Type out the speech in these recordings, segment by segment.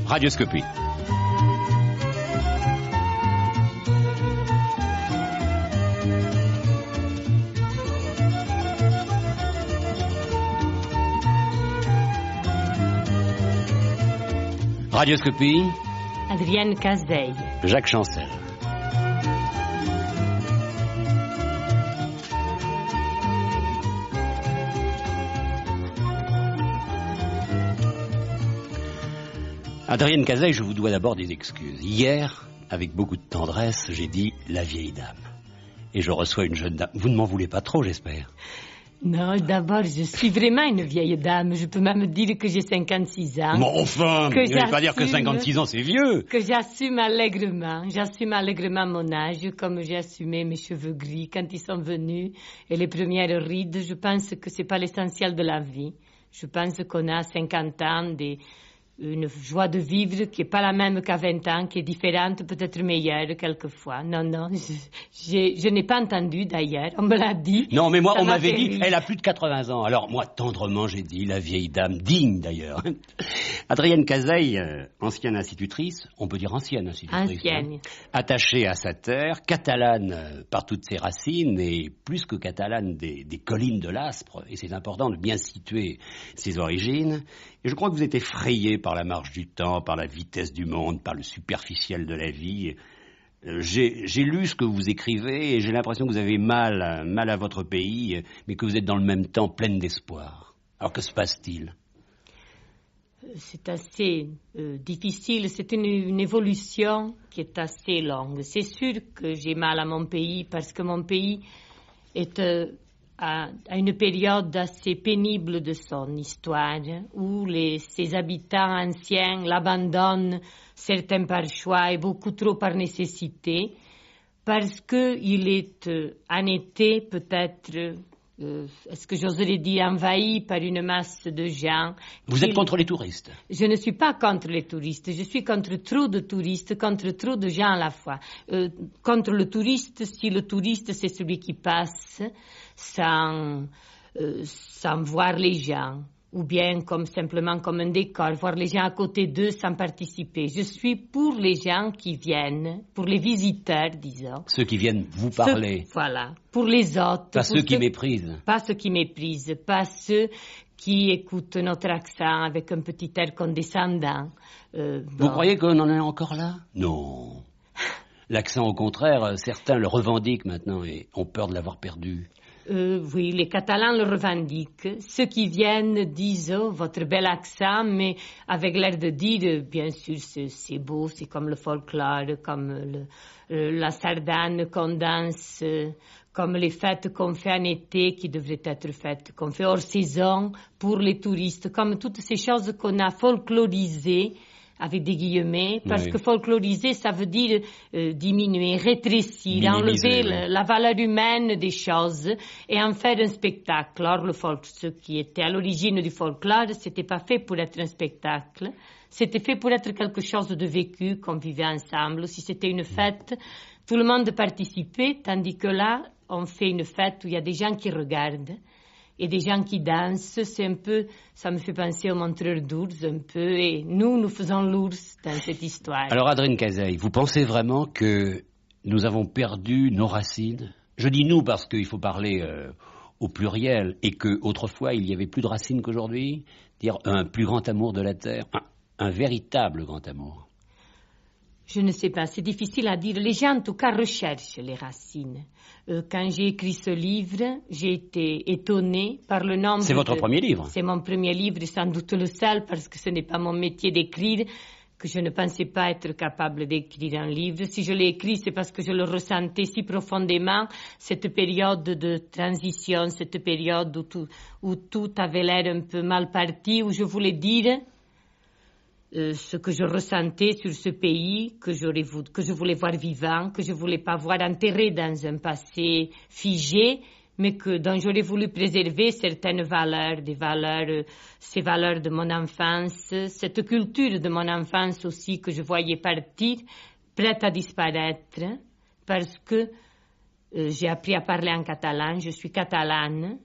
Radioscopie. Radioscopie. Adrienne Cazeille. Jacques Chancel. Adrienne Cazeille, je vous dois d'abord des excuses. Hier, avec beaucoup de tendresse, j'ai dit la vieille dame. Et je reçois une jeune dame. Vous ne m'en voulez pas trop, j'espère. Non, d'abord, je suis vraiment une vieille dame. Je peux même dire que j'ai 56 ans. Mais enfin, Que je ne vais pas dire que 56 ans, c'est vieux. Que j'assume allègrement. J'assume allègrement mon âge, comme j'ai assumé mes cheveux gris quand ils sont venus. Et les premières rides, je pense que c'est pas l'essentiel de la vie. Je pense qu'on a 50 ans, une joie de vivre qui n'est pas la même qu'à 20 ans, qui est différente, peut-être meilleure quelquefois. Non, je n'ai pas entendu d'ailleurs, on me l'a dit. Non, mais moi, on m'avait dit, elle a plus de 80 ans. Alors moi, tendrement, j'ai dit, la vieille dame, digne d'ailleurs. Adrienne Cazeille, ancienne institutrice, on peut dire ancienne institutrice. Ancienne. Hein, attachée à sa terre, catalane par toutes ses racines, et plus que catalane des collines de l'Aspre, et c'est important de bien situer ses origines. Et je crois que vous êtes effrayé par la marche du temps, par la vitesse du monde, par le superficiel de la vie. J'ai lu ce que vous écrivez et j'ai l'impression que vous avez mal à votre pays, mais que vous êtes dans le même temps pleine d'espoir. Alors que se passe-t-il ? C'est assez difficile, c'est une évolution qui est assez longue. C'est sûr que j'ai mal à mon pays parce que mon pays est à une période assez pénible de son histoire, où ses habitants anciens l'abandonnent, certains par choix et beaucoup trop par nécessité, parce qu'il est en été peut-être, est-ce que j'oserais dire, envahi par une masse de gens. Vous êtes contre les touristes ? Je ne suis pas contre les touristes, je suis contre trop de touristes, contre trop de gens à la fois. Contre le touriste, si le touriste c'est celui qui passe sans voir les gens, ou bien simplement comme un décor, voir les gens à côté d'eux sans participer. Je suis pour les gens qui viennent, pour les visiteurs, disons. Ceux qui viennent vous parler. Voilà, pour les autres. Pas ceux qui méprisent. Pas ceux qui méprisent, pas ceux qui écoutent notre accent avec un petit air condescendant. Vous croyez qu'on en est encore là ? Non. L'accent, au contraire, certains le revendiquent maintenant et ont peur de l'avoir perdu. Oui, les Catalans le revendiquent. Ceux qui viennent disent oh, votre bel accent, mais avec l'air de dire, bien sûr, c'est beau, c'est comme le folklore, comme la sardane qu'on danse, comme les fêtes qu'on fait en été, qui devraient être faites, qu'on fait hors saison pour les touristes, comme toutes ces choses qu'on a folklorisées, avec des guillemets, parce que folkloriser, ça veut dire diminuer, rétrécir, enlever la valeur humaine des choses et en faire un spectacle. Or, ce qui était à l'origine du folklore, c'était pas fait pour être un spectacle, c'était fait pour être quelque chose de vécu, qu'on vivait ensemble. Si c'était une fête, tout le monde participait, tandis que là, on fait une fête où il y a des gens qui regardent. Et des gens qui dansent, c'est un peu, ça me fait penser au montreur d'ours un peu, et nous faisons l'ours dans cette histoire. Alors Adrienne Cazeille, vous pensez vraiment que nous avons perdu nos racines ? Je dis nous parce qu'il faut parler au pluriel, et qu'autrefois il y avait plus de racines qu'aujourd'hui, dire un plus grand amour de la terre, un véritable grand amour. Je ne sais pas, c'est difficile à dire. Les gens, en tout cas, recherchent les racines. Quand j'ai écrit ce livre, j'ai été étonnée par le nombre... C'est votre premier livre ? C'est mon premier livre, sans doute le seul, parce que ce n'est pas mon métier d'écrire, que je ne pensais pas être capable d'écrire un livre. Si je l'ai écrit, c'est parce que je le ressentais si profondément, cette période de transition, cette période où tout avait l'air un peu mal parti, où je voulais dire... ce que je ressentais sur ce pays, que je voulais voir vivant, que je voulais pas voir enterré dans un passé figé, mais dont j'aurais voulu préserver certaines valeurs, ces valeurs de mon enfance, cette culture de mon enfance aussi que je voyais partir, prête à disparaître, parce que j'ai appris à parler en catalan, je suis catalane,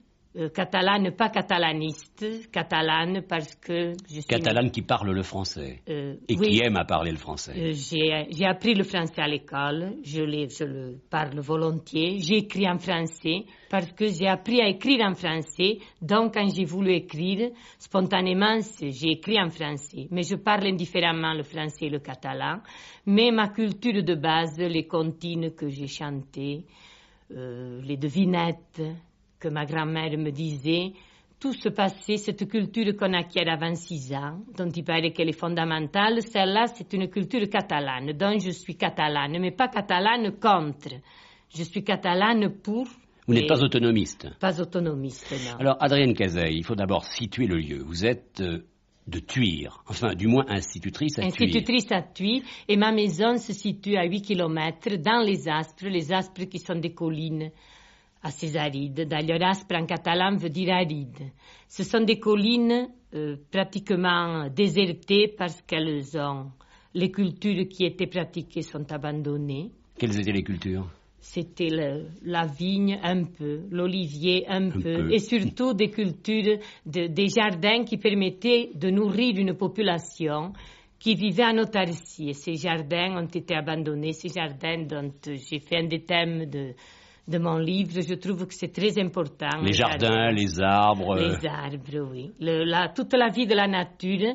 Catalane, pas catalaniste, catalane parce que je suis... Catalane qui parle le français et oui, qui aime à parler le français. J'ai appris le français à l'école, je le parle volontiers. J'ai écrit en français parce que j'ai appris à écrire en français. Donc, quand j'ai voulu écrire, spontanément, j'ai écrit en français. Mais je parle indifféremment le français et le catalan. Mais ma culture de base, les comptines que j'ai chantées, les devinettes que ma grand-mère me disait, tout se passait, cette culture qu'on acquiert à 26 ans, dont il paraît qu'elle est fondamentale, celle-là, c'est une culture catalane, dont je suis catalane, mais pas catalane contre. Je suis catalane pour... Vous n'êtes pas autonomiste? Pas autonomiste, non. Alors, Adrienne Cazay, il faut d'abord situer le lieu. Vous êtes de Thuir, enfin, du moins institutrice à Thuir. Institutrice à Thuir, et ma maison se situe à 8 kilomètres dans les Aspres qui sont des collines assez arides. D'ailleurs, aspre en catalan veut dire aride. Ce sont des collines pratiquement désertées parce qu'elles ont... Les cultures qui étaient pratiquées sont abandonnées. Quelles étaient les cultures? C'était la vigne un peu, l'olivier un peu, et surtout des cultures, des jardins qui permettaient de nourrir une population qui vivait en autarcie. Et ces jardins ont été abandonnés, ces jardins dont j'ai fait un des thèmes de mon livre. Je trouve que c'est très important. Les jardins, les arbres. Les arbres, oui. Toute la vie de la nature.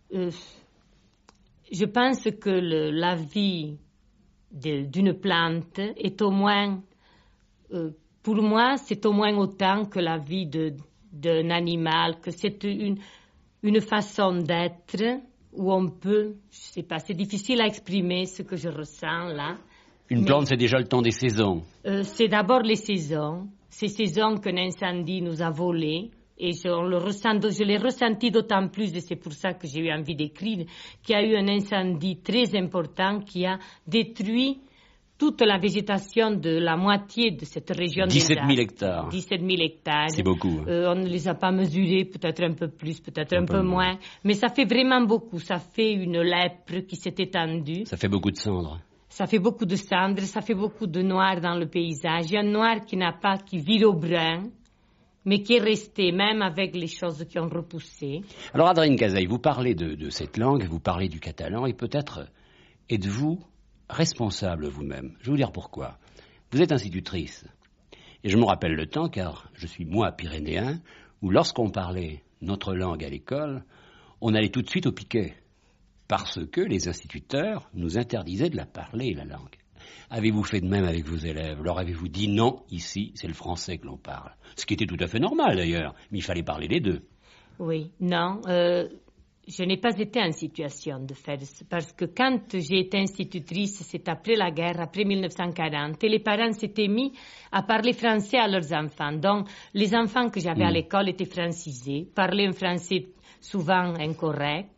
Je pense que la vie d'une plante est au moins, pour moi, c'est au moins autant que la vie d'un animal, que c'est une façon d'être où on peut, je sais pas, c'est difficile à exprimer ce que je ressens là. Une plante, c'est déjà le temps des saisons. C'est d'abord les saisons. Ces saisons qu'un incendie nous a volées. Et je l'ai ressenti d'autant plus, et c'est pour ça que j'ai eu envie d'écrire, qu'il y a eu un incendie très important qui a détruit toute la végétation de la moitié de cette région. 17 000 hectares. 17 000 hectares. C'est beaucoup. On ne les a pas mesurés, peut-être un peu plus, peut-être un peu moins. Mais ça fait vraiment beaucoup. Ça fait une lèpre qui s'est étendue. Ça fait beaucoup de cendres. Ça fait beaucoup de cendres, ça fait beaucoup de noir dans le paysage. Il y a un noir qui vire au brun, mais qui est resté, même avec les choses qui ont repoussé. Alors, Adrienne Cazay, vous parlez de cette langue, vous parlez du catalan, et peut-être êtes-vous responsable vous-même. Je vais vous dire pourquoi. Vous êtes institutrice, et je me rappelle le temps, car je suis moi pyrénéen, où lorsqu'on parlait notre langue à l'école, on allait tout de suite au piquet, parce que les instituteurs nous interdisaient de la parler, la langue. Avez-vous fait de même avec vos élèves? Leur avez-vous dit non, ici, c'est le français que l'on parle? Ce qui était tout à fait normal d'ailleurs, mais il fallait parler les deux. Oui, non, je n'ai pas été en situation de faire ça, parce que quand j'ai été institutrice, c'est après la guerre, après 1940, et les parents s'étaient mis à parler français à leurs enfants. Donc, les enfants que j'avais à l'école étaient francisés, parlaient un français souvent incorrect,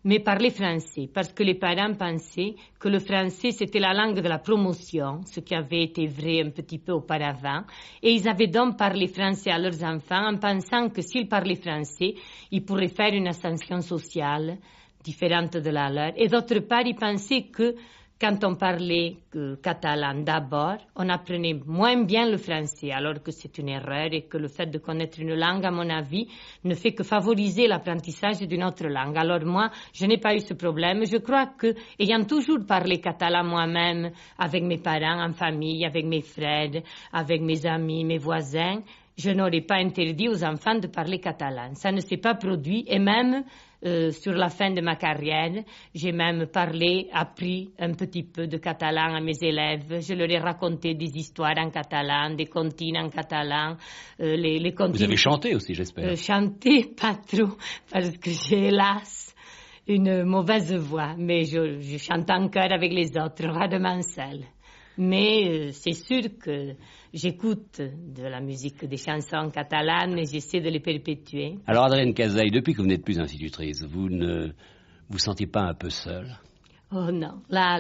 mais parler français, parce que les parents pensaient que le français, c'était la langue de la promotion, ce qui avait été vrai un petit peu auparavant, et ils avaient donc parlé français à leurs enfants en pensant que s'ils parlaient français, ils pourraient faire une ascension sociale différente de la leur. Et d'autre part, ils pensaient que quand on parlait catalan d'abord, on apprenait moins bien le français, alors que c'est une erreur et que le fait de connaître une langue, à mon avis, ne fait que favoriser l'apprentissage d'une autre langue. Alors moi, je n'ai pas eu ce problème. Je crois que, ayant toujours parlé catalan moi-même, avec mes parents, en famille, avec mes frères, avec mes amis, mes voisins, je n'aurais pas interdit aux enfants de parler catalan. Ça ne s'est pas produit, et même sur la fin de ma carrière, j'ai même appris un petit peu de catalan à mes élèves. Je leur ai raconté des histoires en catalan, des comptines en catalan. Les comptines... Vous avez chanté aussi, j'espère. Chanté, pas trop, parce que j'ai hélas une mauvaise voix, mais je chante en chœur avec les autres, rarement seule. Mais c'est sûr que j'écoute de la musique, des chansons catalanes et j'essaie de les perpétuer. Alors Adrienne Cazay, depuis que vous n'êtes plus institutrice, vous ne vous sentez pas un peu seule? Oh non, là,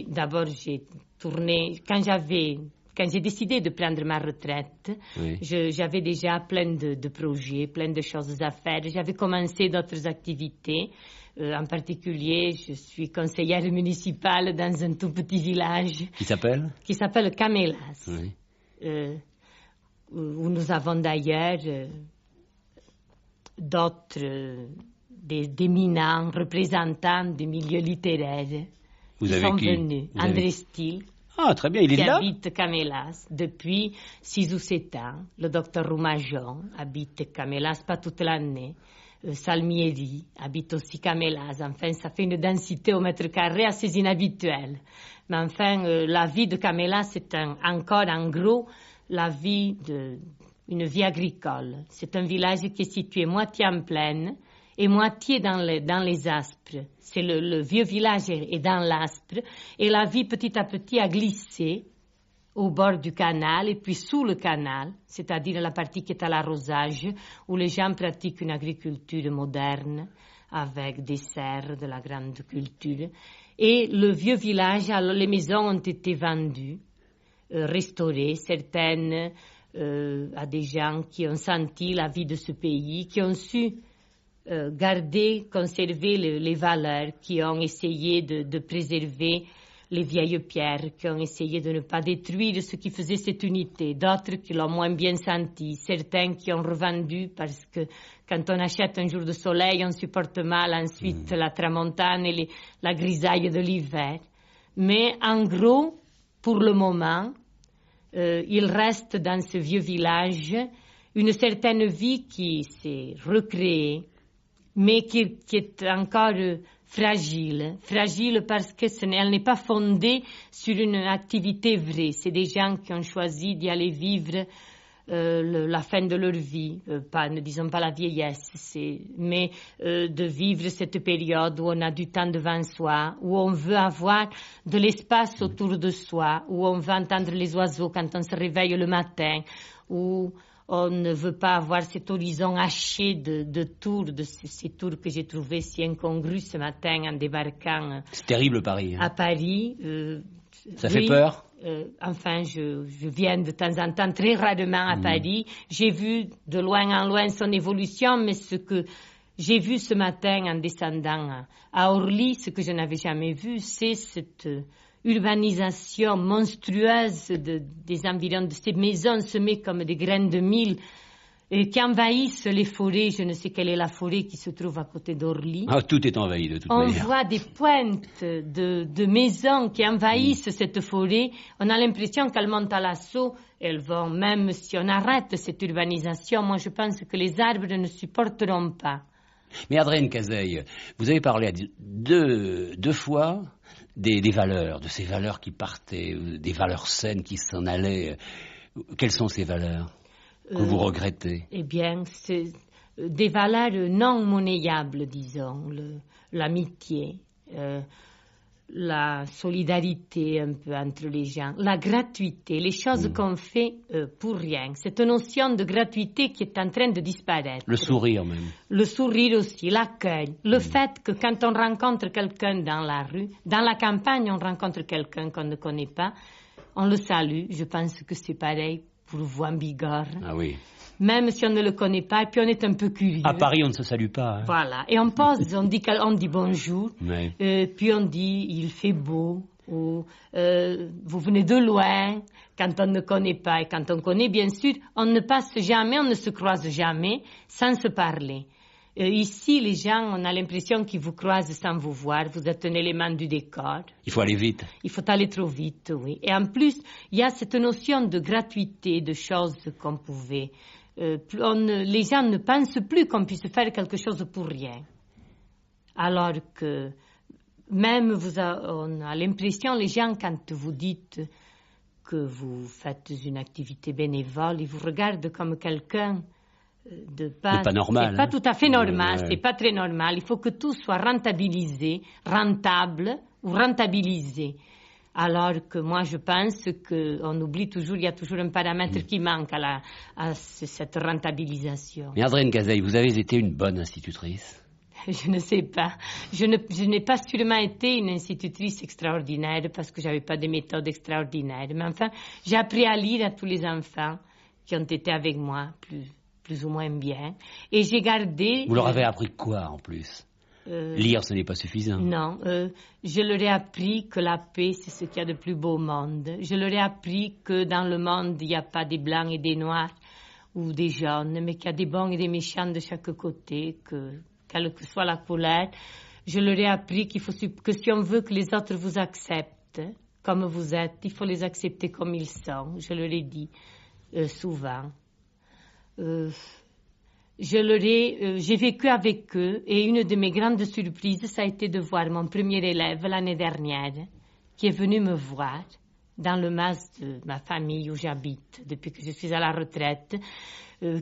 d'abord j'ai tourné, quand j'ai décidé de prendre ma retraite, oui. J'avais déjà plein de projets, plein de choses à faire. J'avais commencé d'autres activités. En particulier, je suis conseillère municipale dans un tout petit village. Qui s'appelle Camélas. Oui. où nous avons d'ailleurs d'autres, d'éminents représentants du milieu littéraire qui sont venus. André Steele. Ah, très bien, il est là. Qui habite Camélas depuis 6 ou 7 ans. Le docteur Roumajon habite Camélas, pas toute l'année. Salmieri habite aussi Camélas. Enfin, ça fait une densité au mètre carré assez inhabituelle. Mais enfin, la vie de Camélas, c'est encore en gros la vie une vie agricole. C'est un village qui est situé moitié en plaine et moitié dans les aspres. C'est le vieux village est dans l'aspre et la vie petit à petit a glissé au bord du canal et puis sous le canal, c'est-à-dire la partie qui est à l'arrosage, où les gens pratiquent une agriculture moderne avec des serres, de la grande culture. Et le vieux village, alors les maisons ont été vendues, restaurées, certaines à des gens qui ont senti la vie de ce pays, qui ont su garder, conserver les valeurs, qui ont essayé de préserver les vieilles pierres, qui ont essayé de ne pas détruire ce qui faisait cette unité, d'autres qui l'ont moins bien senti, certains qui ont revendu parce que quand on achète un jour de soleil, on supporte mal ensuite la tramontane et la grisaille de l'hiver. Mais en gros, pour le moment, il reste dans ce vieux village une certaine vie qui s'est recréée, mais qui est encore fragile parce que elle n'est pas fondée sur une activité vraie. C'est des gens qui ont choisi d'y aller vivre la fin de leur vie, ne disons pas la vieillesse, mais de vivre cette période où on a du temps devant soi, où on veut avoir de l'espace autour de soi, où on veut entendre les oiseaux quand on se réveille le matin, où on ne veut pas avoir cet horizon haché de tours, de ces tours que j'ai trouvés si incongrus ce matin en débarquant. C'est terrible Paris. À Paris. Ça fait peur. Enfin, je viens de temps en temps, très rarement à Paris. J'ai vu de loin en loin son évolution, mais ce que j'ai vu ce matin en descendant à Orly, ce que je n'avais jamais vu, c'est cette urbanisation monstrueuse des environs de ces maisons semées comme des graines de mil qui envahissent les forêts. Je ne sais quelle est la forêt qui se trouve à côté d'Orly. Ah, tout est envahi de toute manière. On voit des pointes de maisons qui envahissent cette forêt. On a l'impression qu'elles montent à l'assaut. Elles vont, même si on arrête cette urbanisation, moi je pense que les arbres ne supporteront pas. Mais Adrienne Cazeille, vous avez parlé deux fois des valeurs, de ces valeurs qui partaient, des valeurs saines qui s'en allaient. Quelles sont ces valeurs que vous regrettez? Eh bien, c'est des valeurs non monnayables, disons, l'amitié, la solidarité un peu entre les gens, la gratuité, les choses qu'on fait pour rien. Cette notion de gratuité qui est en train de disparaître. Le sourire même. Le sourire aussi, l'accueil. Le fait que quand on rencontre quelqu'un dans la rue, dans la campagne, on rencontre quelqu'un qu'on ne connaît pas, on le salue. Je pense que c'est pareil pour vous en Bigorre. Ah oui. Même si on ne le connaît pas, et puis on est un peu curieux. À Paris, on ne se salue pas. Hein. Voilà. Et on pose, on dit bonjour, puis on dit il fait beau, ou vous venez de loin, quand on ne connaît pas. Et quand on connaît, bien sûr, on ne passe jamais, on ne se croise jamais sans se parler. Ici, les gens, on a l'impression qu'ils vous croisent sans vous voir. Vous êtes un élément du décor. Il faut aller vite. Il faut aller trop vite, oui. Et en plus, il y a cette notion de gratuité, de choses qu'on pouvait... les gens ne pensent plus qu'on puisse faire quelque chose pour rien. Alors que même on a l'impression, les gens, quand vous dites que vous faites une activité bénévole, ils vous regardent comme quelqu'un de pas normal. C'est pas tout à fait normal, c'est pas très normal. Il faut que tout soit rentabilisé, rentable ou rentabilisé. Alors que moi, je pense qu'on oublie toujours, il y a toujours un paramètre qui manque à cette rentabilisation. Mais Adrienne Cazeille, vous avez été une bonne institutrice? Je ne sais pas. Je n'ai pas sûrement été une institutrice extraordinaire parce que j'avais pas de méthode extraordinaire. Mais enfin, j'ai appris à lire à tous les enfants qui ont été avec moi, plus ou moins bien. Et j'ai gardé... Vous leur avez appris quoi en plus? Lire, ce n'est pas suffisant. Non, je leur ai appris que la paix, c'est ce qu'il y a de plus beau au monde. Je leur ai appris que dans le monde, il n'y a pas des blancs et des noirs, ou des jaunes, mais qu'il y a des bons et des méchants de chaque côté, quelle que soit la couleur. Je leur ai appris que si on veut que les autres vous acceptent comme vous êtes, il faut les accepter comme ils sont. Je leur ai dit souvent. J'ai vécu avec eux et une de mes grandes surprises, ça a été de voir mon premier élève l'année dernière qui est venu me voir dans le mas de ma famille où j'habite depuis que je suis à la retraite,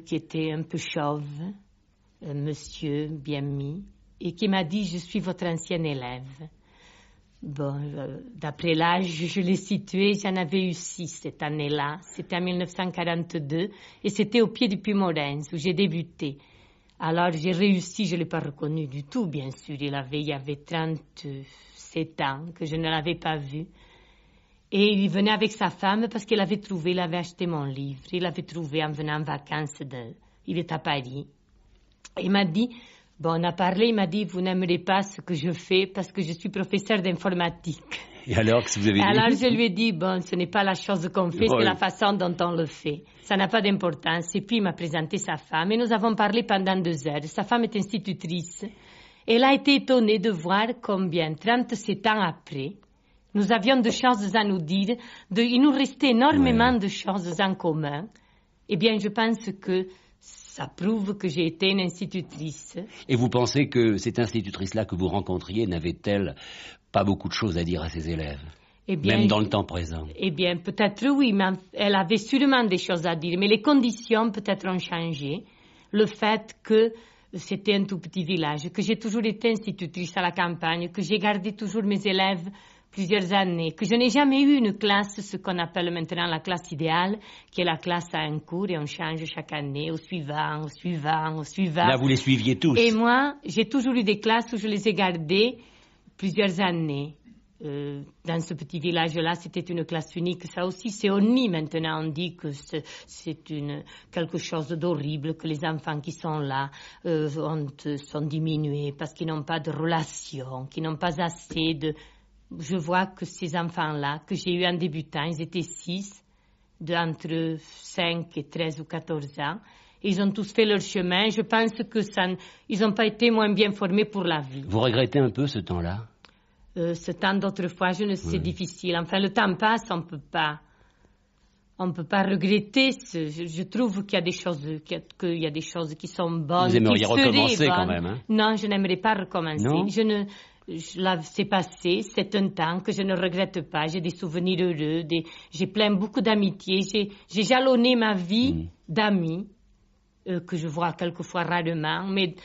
qui était un peu chauve, un monsieur bien mis, et qui m'a dit « Je suis votre ancien élève ». Bon, d'après l'âge, je l'ai situé, j'en avais eu 6 cette année-là. C'était en 1942 et c'était au pied du Puy-Morens où j'ai débuté. Alors j'ai réussi, je ne l'ai pas reconnu du tout, bien sûr. Il y avait 37 ans que je ne l'avais pas vu. Et il venait avec sa femme parce qu'il il avait acheté mon livre. Il l'avait trouvé en venant en vacances. Il est à Paris. Il m'a dit... Bon, on a parlé, il m'a dit, vous n'aimerez pas ce que je fais parce que je suis professeur d'informatique. Et alors, qu'est-ce que vous avez dit? Alors, je lui ai dit, bon, ce n'est pas la chose qu'on fait, c'est la façon dont on le fait. Ça n'a pas d'importance. Et puis, il m'a présenté sa femme et nous avons parlé pendant 2 heures. Sa femme est institutrice. Elle a été étonnée de voir combien, 37 ans après, nous avions de choses à nous dire. Il nous restait énormément de choses en commun. Eh bien, je pense que ça prouve que j'ai été une institutrice. Et vous pensez que cette institutrice-là que vous rencontriez n'avait-elle pas beaucoup de choses à dire à ses élèves? Eh bien, même dans le temps présent? Eh bien, peut-être oui, mais elle avait sûrement des choses à dire. Mais les conditions peut-être ont changé. Le fait que c'était un tout petit village, que j'ai toujours été institutrice à la campagne, que j'ai gardé toujours mes élèves plusieurs années, que je n'ai jamais eu une classe, ce qu'on appelle maintenant la classe idéale, qui est la classe à un cours et on change chaque année au suivant, au suivant, au suivant. Là, vous les suiviez tous. Et moi, j'ai toujours eu des classes où je les ai gardées plusieurs années. Dans ce petit village-là, c'était une classe unique. Ça aussi, c'est honni maintenant. On dit que c'est quelque chose d'horrible, que les enfants qui sont là sont diminués parce qu'ils n'ont pas de relations, qu'ils n'ont pas assez de... Je vois que ces enfants-là, que j'ai eu en débutant, ils étaient 6, entre 5 et 13 ou 14 ans. Ils ont tous fait leur chemin. Je pense que ils n'ont pas été moins bien formés pour la vie. Vous regrettez un peu ce temps-là? Ce temps d'autrefois, c'est difficile. Enfin, le temps passe, on peut pas regretter. Je trouve qu'il y a des choses, qui sont bonnes. Vous aimeriez recommencer quand même, hein? Non, je n'aimerais pas recommencer. Non? C'est passé, c'est un temps que je ne regrette pas. J'ai des souvenirs heureux, j'ai plein beaucoup d'amitié. J'ai jalonné ma vie d'amis, que je vois quelquefois rarement, mais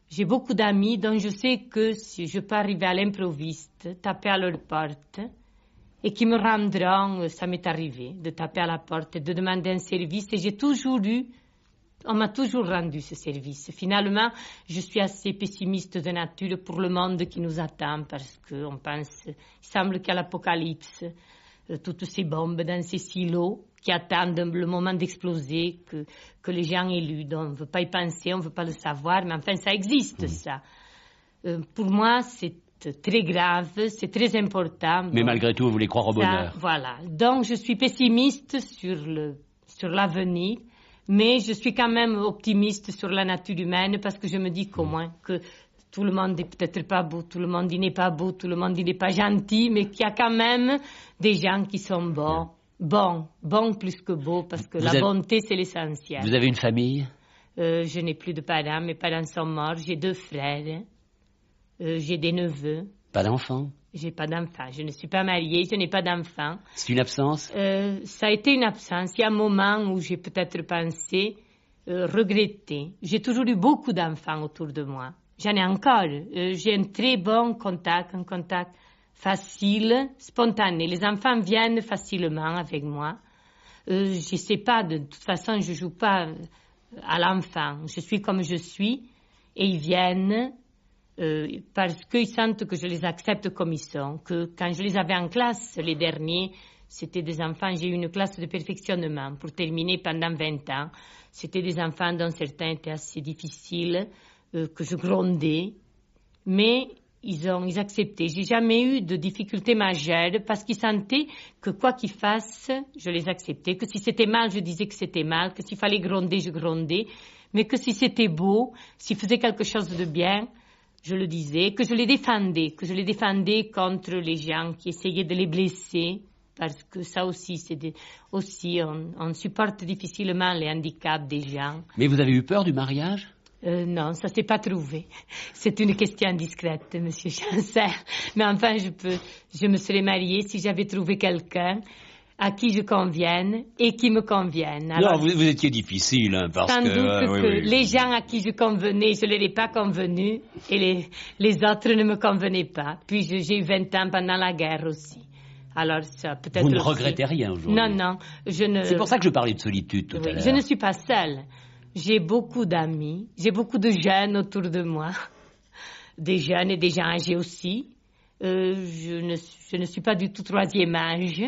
j'ai beaucoup d'amis dont je sais que si je peux arriver à l'improviste, taper à leur porte, et qui me rendront, ça m'est arrivé, de taper à la porte et de demander un service, et on m'a toujours rendu ce service. Finalement, je suis assez pessimiste de nature pour le monde qui nous attend parce qu'on pense, il semble qu'à l'apocalypse, toutes ces bombes dans ces silos qui attendent le moment d'exploser, que les gens élus, on ne veut pas y penser, on ne veut pas le savoir, mais enfin ça existe ça. Pour moi, c'est très grave, c'est très important. Mais malgré tout, vous voulez croire au bonheur. Voilà. Donc je suis pessimiste sur l'avenir. Mais je suis quand même optimiste sur la nature humaine parce que je me dis qu'au moins que tout le monde n'est peut-être pas beau, tout le monde il n'est pas beau, tout le monde il n'est pas gentil, mais qu'il y a quand même des gens qui sont bons plus que beaux parce que bonté c'est l'essentiel. Vous avez une famille? Je n'ai plus de parents, mes parents sont morts, j'ai 2 frères, j'ai des neveux. Pas d'enfants? J'ai pas d'enfant. Je ne suis pas mariée, je n'ai pas d'enfant. C'est une absence? Ça a été une absence. Il y a un moment où j'ai peut-être pensé, regretté. J'ai toujours eu beaucoup d'enfants autour de moi. J'en ai encore. J'ai un très bon contact, un contact facile, spontané. Les enfants viennent facilement avec moi. Je sais pas, de toute façon, je joue pas à l'enfant. Je suis comme je suis et ils viennent. Parce qu'ils sentent que je les accepte comme ils sont, que quand je les avais en classe, les derniers, c'était des enfants, j'ai eu une classe de perfectionnement pour terminer pendant 20 ans. C'était des enfants dont certains étaient assez difficiles, que je grondais, mais ils acceptaient. J'ai jamais eu de difficultés majeures parce qu'ils sentaient que quoi qu'ils fassent, je les acceptais. Que si c'était mal, je disais que c'était mal. Que s'il fallait gronder, je grondais. Mais que si c'était beau, s'ils faisaient quelque chose de bien, je le disais. Que je les défendais contre les gens qui essayaient de les blesser. Parce que ça aussi, on supporte difficilement les handicaps des gens. Mais vous avez eu peur du mariage? Non, ça s'est pas trouvé. C'est une question indiscrète, Monsieur Chancel. Mais enfin, je me serais mariée si j'avais trouvé quelqu'un à qui je convienne et qui me convienne. Alors, non, vous étiez difficile, hein, parce sans que... doute que les gens à qui je convenais, je ne leur ai pas convenu, et les autres ne me convenaient pas. Puis j'ai eu 20 ans pendant la guerre aussi. Alors, ça peut-être... Vous ne regrettez rien aujourd'hui? Non, je ne... C'est pour ça que je parlais de solitude tout à l'heure. Je ne suis pas seule. J'ai beaucoup d'amis, j'ai beaucoup de jeunes autour de moi, des jeunes et des gens âgés aussi. Je ne suis pas du tout troisième âge.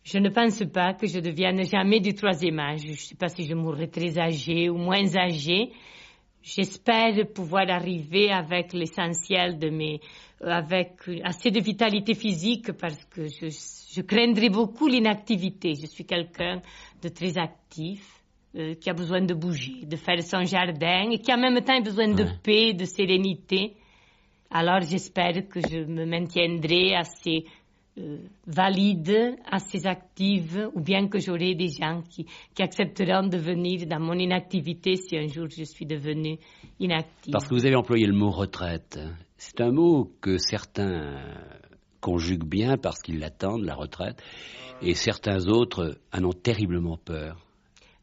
Je ne pense pas que je devienne jamais du troisième âge. Je ne sais pas si je mourrai très âgée ou moins âgée. J'espère pouvoir arriver avec l'essentiel avec assez de vitalité physique parce que je craindrais beaucoup l'inactivité. Je suis quelqu'un de très actif. Qui a besoin de bouger, de faire son jardin et qui en même temps a besoin de paix, de sérénité. Alors j'espère que je me maintiendrai assez valide, assez active, ou bien que j'aurai des gens qui accepteront de venir dans mon inactivité si un jour je suis devenue inactive. Parce que vous avez employé le mot retraite. C'est un mot que certains conjuguent bien parce qu'ils l'attendent, la retraite, et certains autres en ont terriblement peur.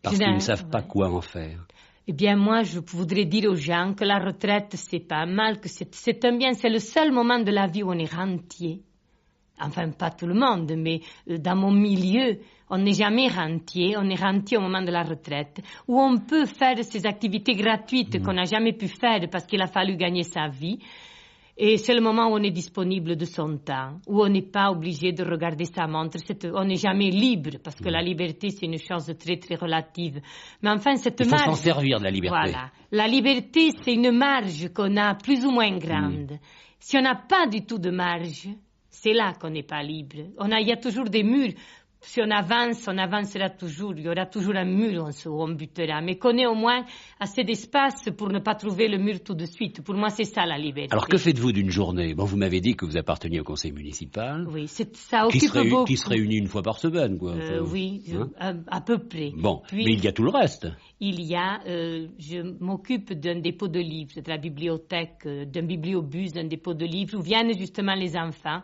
Parce qu'ils ne savent pas quoi en faire. Eh bien, moi, je voudrais dire aux gens que la retraite, c'est pas mal, que c'est un bien, c'est le seul moment de la vie où on est rentier. Enfin, pas tout le monde, mais dans mon milieu, on n'est jamais rentier. On est rentier au moment de la retraite, où on peut faire ces activités gratuites qu'on n'a jamais pu faire parce qu'il a fallu gagner sa vie. Et c'est le moment où on est disponible de son temps, où on n'est pas obligé de regarder sa montre. On n'est jamais libre, parce que la liberté, c'est une chose très, très relative. Mais enfin, cette marge... Il faut s'en servir de la liberté. Voilà. La liberté, c'est une marge qu'on a plus ou moins grande. Si on n'a pas du tout de marge, c'est là qu'on n'est pas libre. Il y a toujours des murs. Si on avancera toujours. Il y aura toujours un mur où on butera. Mais qu'on ait au moins assez d'espace pour ne pas trouver le mur tout de suite. Pour moi, c'est ça la liberté. Alors, que faites-vous d'une journée? Bon, vous m'avez dit que vous apparteniez au conseil municipal. Oui, ça occupe beaucoup. Qui se réunit une fois par semaine, quoi. Oui, à peu près. Bon, puis, mais il y a tout le reste. Je m'occupe d'un dépôt de livres, de la bibliothèque, d'un bibliobus, d'un dépôt de livres, où viennent justement les enfants,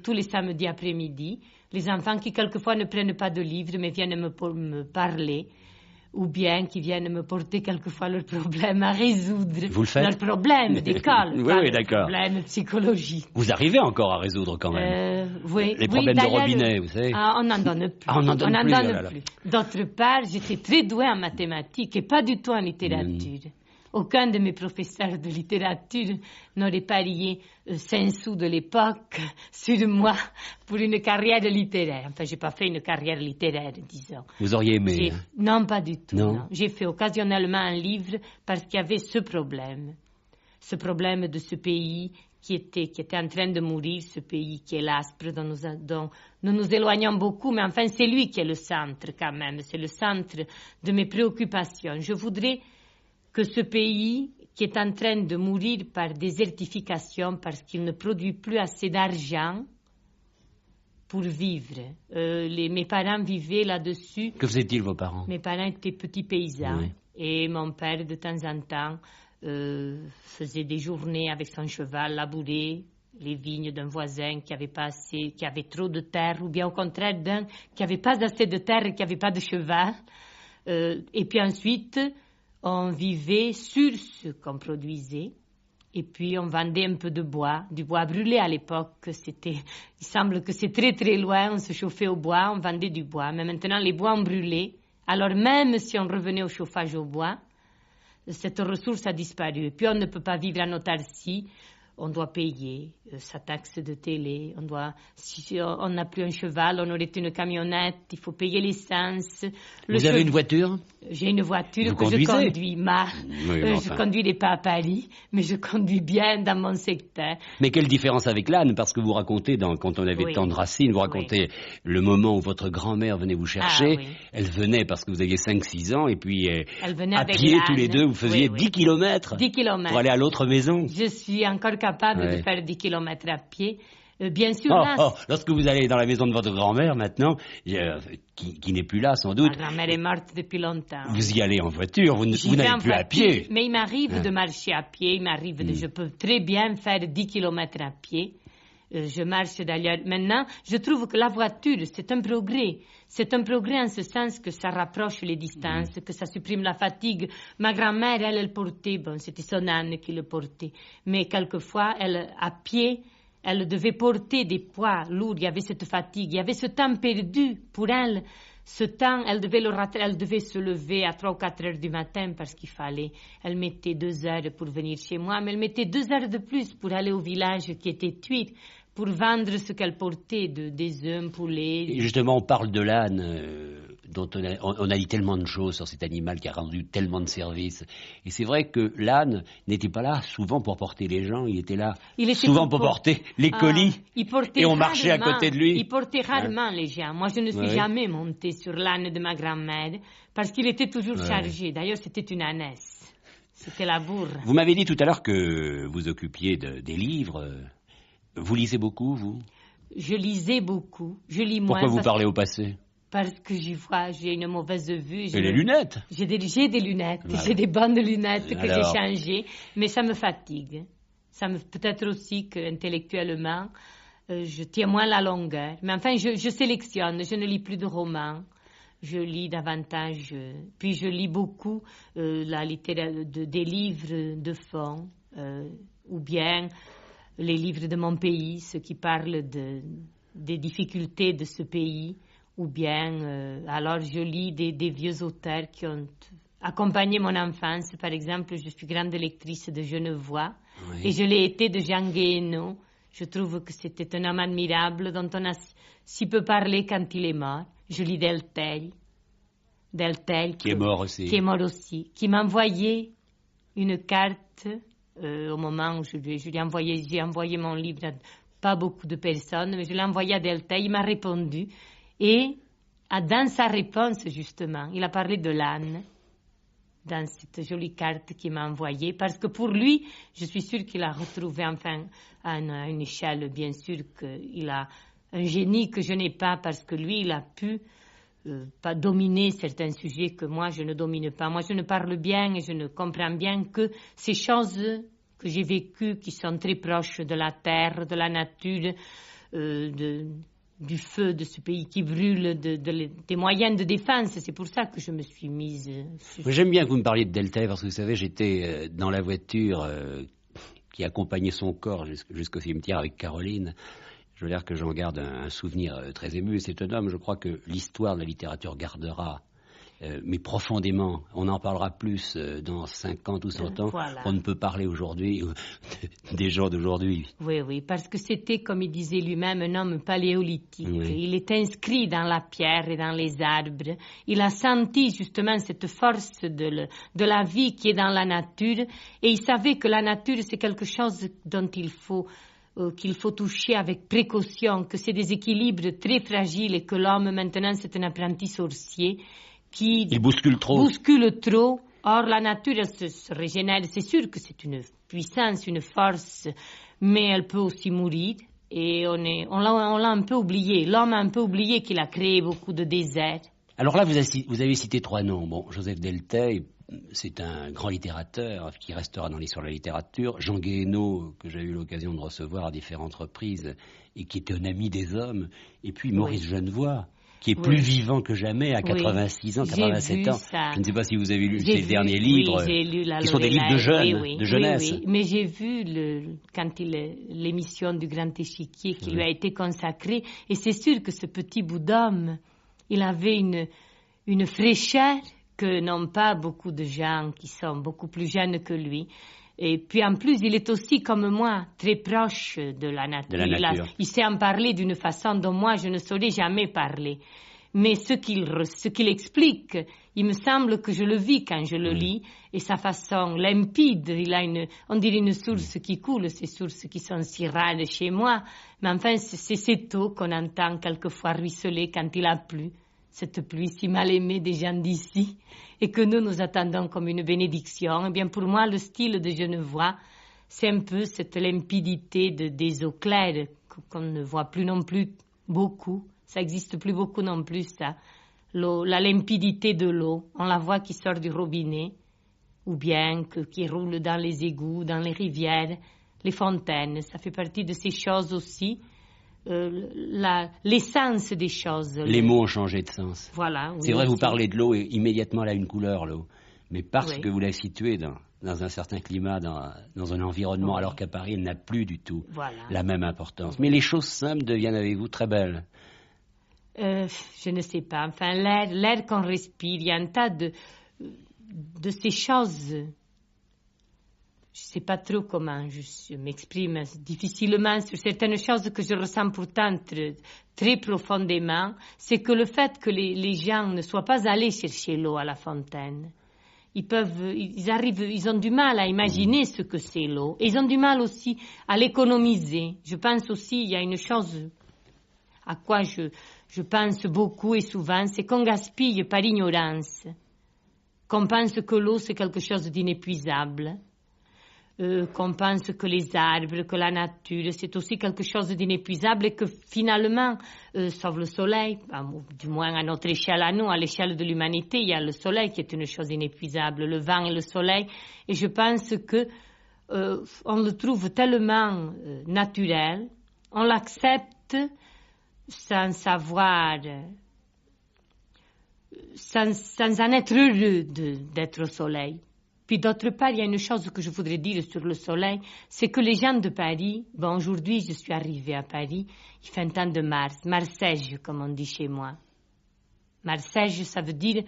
tous les samedis après-midi. Les enfants qui quelquefois ne prennent pas de livres, mais viennent me parler, ou bien qui viennent me porter quelquefois leurs problèmes à résoudre. Vous le faites? Leurs problèmes d'école, oui, d'accord. Leurs problèmes psychologiques. Vous arrivez encore à résoudre quand même? Oui. Les problèmes de robinet, vous savez. On n'en donne plus. On n'en donne plus. D'autre part, j'étais très douée en mathématiques et pas du tout en littérature. Aucun de mes professeurs de littérature n'aurait parié 5 sous de l'époque sur moi pour une carrière littéraire. Enfin, j'ai pas fait une carrière littéraire, disons. Vous auriez aimé? Non, pas du tout. Non. J'ai fait occasionnellement un livre parce qu'il y avait ce problème de ce pays qui était en train de mourir, ce pays qui est l'Aspre, dont nous nous éloignons beaucoup, mais enfin, c'est lui qui est le centre quand même. C'est le centre de mes préoccupations. Je voudrais que ce pays qui est en train de mourir par désertification parce qu'il ne produit plus assez d'argent pour vivre. Mes parents vivaient là-dessus. Que faisaient-ils, vos parents? Mes parents étaient petits paysans. Oui. Et mon père, de temps en temps, faisait des journées avec son cheval, labourer les vignes d'un voisin qui avait trop de terre, ou bien au contraire d'un qui n'avait pas assez de terre et qui n'avait pas de cheval. Et puis ensuite... on vivait sur ce qu'on produisait et puis on vendait un peu de bois, du bois brûlé à l'époque. Il semble que c'est très très loin, on se chauffait au bois, on vendait du bois. Mais maintenant les bois ont brûlé. Alors même si on revenait au chauffage au bois, cette ressource a disparu. Et puis on ne peut pas vivre en autarcie. on doit payer sa taxe de télé. Si on n'a plus un cheval, on aurait une camionnette, il faut payer l'essence. Vous avez une voiture? J'ai une voiture Vous que conduisez? je conduis mal. Oui, Je conduis pas à Paris, mais je conduis bien dans mon secteur. Mais quelle différence avec l'âne? Parce que vous racontez, quand on avait tant de Racine, vous racontez le moment où votre grand-mère venait vous chercher. Elle venait parce que vous aviez 5-6 ans, et puis elle venait à avec pied, l'âne. tous les deux, vous faisiez 10 kilomètres 10 kilomètres. Pour aller à l'autre maison. Je suis encore capable de faire 10 kilomètres à pied. Bien sûr, lorsque vous allez dans la maison de votre grand-mère maintenant, qui n'est plus là sans doute. Ma grand-mère est morte depuis longtemps. Vous y allez en voiture, vous n'allez plus à pied. Mais il m'arrive de marcher à pied, je peux très bien faire 10 kilomètres à pied. Je marche d'ailleurs. Maintenant, je trouve que la voiture, c'est un progrès. C'est un progrès en ce sens que ça rapproche les distances, que ça supprime la fatigue. Ma grand-mère, elle portait, c'était son âne qui le portait. Mais quelquefois, à pied, elle devait porter des poids lourds. Il y avait cette fatigue, il y avait ce temps perdu pour elle. Ce temps, elle devait se lever à 3 ou 4 heures du matin parce elle mettait 2 heures pour venir chez moi, mais elle mettait 2 heures de plus pour aller au village qui était Thuir, pour vendre ce qu'elle portait, des œufs, poulets. Et justement, on parle de l'âne, dont on a dit tellement de choses sur cet animal qui a rendu tellement de services. Et c'est vrai que l'âne n'était pas là souvent pour porter les gens, il était là souvent pour porter les colis. Et on marchait à côté de lui. Il portait rarement les gens. Moi, je ne suis jamais montée sur l'âne de ma grand-mère parce qu'il était toujours chargé. D'ailleurs, c'était une ânesse. C'était la bourre. Vous m'avez dit tout à l'heure que vous occupiez des livres. Vous lisez beaucoup, vous? Je lisais beaucoup. Je lis moins. Pourquoi vous parlez au passé? Parce que j'ai une mauvaise vue. Et les lunettes? J'ai des lunettes. J'ai des bonnes lunettes que j'ai changées. Mais ça me fatigue. Peut-être aussi qu'intellectuellement, je tiens moins la longueur. Mais enfin, je sélectionne. Je ne lis plus de romans. Je lis davantage. Puis je lis beaucoup des livres de fond. Ou bien les livres de mon pays, ceux qui parlent des difficultés de ce pays, ou bien, alors je lis des vieux auteurs qui ont accompagné mon enfance. Par exemple, je suis grande lectrice de Genevois, et je l'ai été de Jean Guéhenno. Je trouve que c'était un homme admirable dont on a si peu parlé quand il est mort. Je lis Delteil qui est mort aussi, qui m'a envoyé une carte au moment où j'ai envoyé mon livre à pas beaucoup de personnes, mais je l'ai envoyé à Delteil, il m'a répondu, et dans sa réponse, justement, il a parlé de l'âne, dans cette jolie carte qu'il m'a envoyée, parce que pour lui, je suis sûre qu'il a retrouvé, enfin, à une échelle, bien sûr, qu'il a un génie que je n'ai pas, parce que lui, il a pu pas dominer certains sujets que moi je ne domine pas. Moi je ne parle bien et je ne comprends bien que ces choses que j'ai vécues qui sont très proches de la terre, de la nature, du feu de ce pays qui brûle, des moyens de défense. C'est pour ça que je me suis mise... J'aime bien que vous me parliez de Delteil parce que vous savez, j'étais dans la voiture qui accompagnait son corps jusqu'au cimetière avec Caroline. Je veux dire que j'en garde un souvenir très ému. C'est un homme, je crois que l'histoire de la littérature gardera, mais profondément. On en parlera plus dans 50 ou 100 ans. Voilà. On ne peut parler aujourd'hui des gens d'aujourd'hui. Oui, parce que c'était, comme il disait lui-même, un homme paléolithique. Oui. Il est inscrit dans la pierre et dans les arbres. Il a senti justement cette force de la vie qui est dans la nature. Et il savait que la nature, c'est quelque chose dont qu'il faut toucher avec précaution, que c'est des équilibres très fragiles et que l'homme, maintenant, c'est un apprenti sorcier il bouscule trop. Or, la nature, elle se régénère. C'est sûr que c'est une puissance, une force, mais elle peut aussi mourir. Et on l'a un peu oublié. L'homme a un peu oublié qu'il a créé beaucoup de déserts. Alors là, vous avez cité 3 noms. Bon, Joseph Delteil, c'est un grand littérateur qui restera dans l'histoire de la littérature. Jean Guéhenno, que j'ai eu l'occasion de recevoir à différentes reprises et qui était un ami des hommes. Et puis Maurice Genevoix, qui est plus vivant que jamais à 86 ans, 87 ans. Je ne sais pas si vous avez lu ses derniers livres, qui sont des livres de jeunesse. Oui. Mais j'ai vu l'émission du Grand Échiquier qui lui a été consacrée, et c'est sûr que ce petit bout d'homme, il avait une fraîcheur que n'ont pas beaucoup de gens qui sont beaucoup plus jeunes que lui. Et puis en plus, il est aussi comme moi, très proche de la nature. Il sait en parler d'une façon dont moi je ne saurais jamais parler. Mais ce qu'il explique, il me semble que je le vis quand je le lis, et sa façon limpide, on dirait une source qui coule, ces sources qui sont si rares chez moi, mais enfin c'est cette eau qu'on entend quelquefois ruisseler quand il a plu, cette pluie si mal aimée des gens d'ici, et que nous attendons comme une bénédiction. Eh bien pour moi, le style de Genevois, c'est un peu cette limpidité des eaux claires qu'on ne voit plus non plus beaucoup. Ça n'existe plus beaucoup non plus, ça. La limpidité de l'eau, on la voit qui sort du robinet, ou bien qui roule dans les égouts, dans les rivières, les fontaines. Ça fait partie de ces choses aussi. L'essence des choses. Les mots ont changé de sens. Voilà. Oui, c'est vrai, vous parlez de l'eau et immédiatement elle a une couleur, l'eau. Mais parce que vous la situez dans un certain climat, dans un environnement, alors qu'à Paris, elle n'a plus du tout la même importance. Mais les choses simples deviennent avec vous très belles. Je ne sais pas. Enfin, l'air qu'on respire, il y a un tas de ces choses. Je ne sais pas trop comment je m'exprime difficilement sur certaines choses que je ressens pourtant très profondément. C'est que le fait que les gens ne soient pas allés chercher l'eau à la fontaine, ils ont du mal à imaginer ce que c'est l'eau. Et ils ont du mal aussi à l'économiser. Je pense aussi, il y a une chose à quoi je pense beaucoup et souvent, c'est qu'on gaspille par ignorance, qu'on pense que l'eau c'est quelque chose d'inépuisable, qu'on pense que les arbres, que la nature c'est aussi quelque chose d'inépuisable et que finalement, sauf le soleil, du moins à notre échelle à nous, à l'échelle de l'humanité, il y a le soleil qui est une chose inépuisable, le vent et le soleil, et je pense que on le trouve tellement naturel, on l'accepte sans savoir, sans en être heureux d'être au soleil. Puis d'autre part, il y a une chose que je voudrais dire sur le soleil, c'est que les gens de Paris, aujourd'hui je suis arrivée à Paris, il fait un temps de Marseille, comme on dit chez moi. Marseille, ça veut dire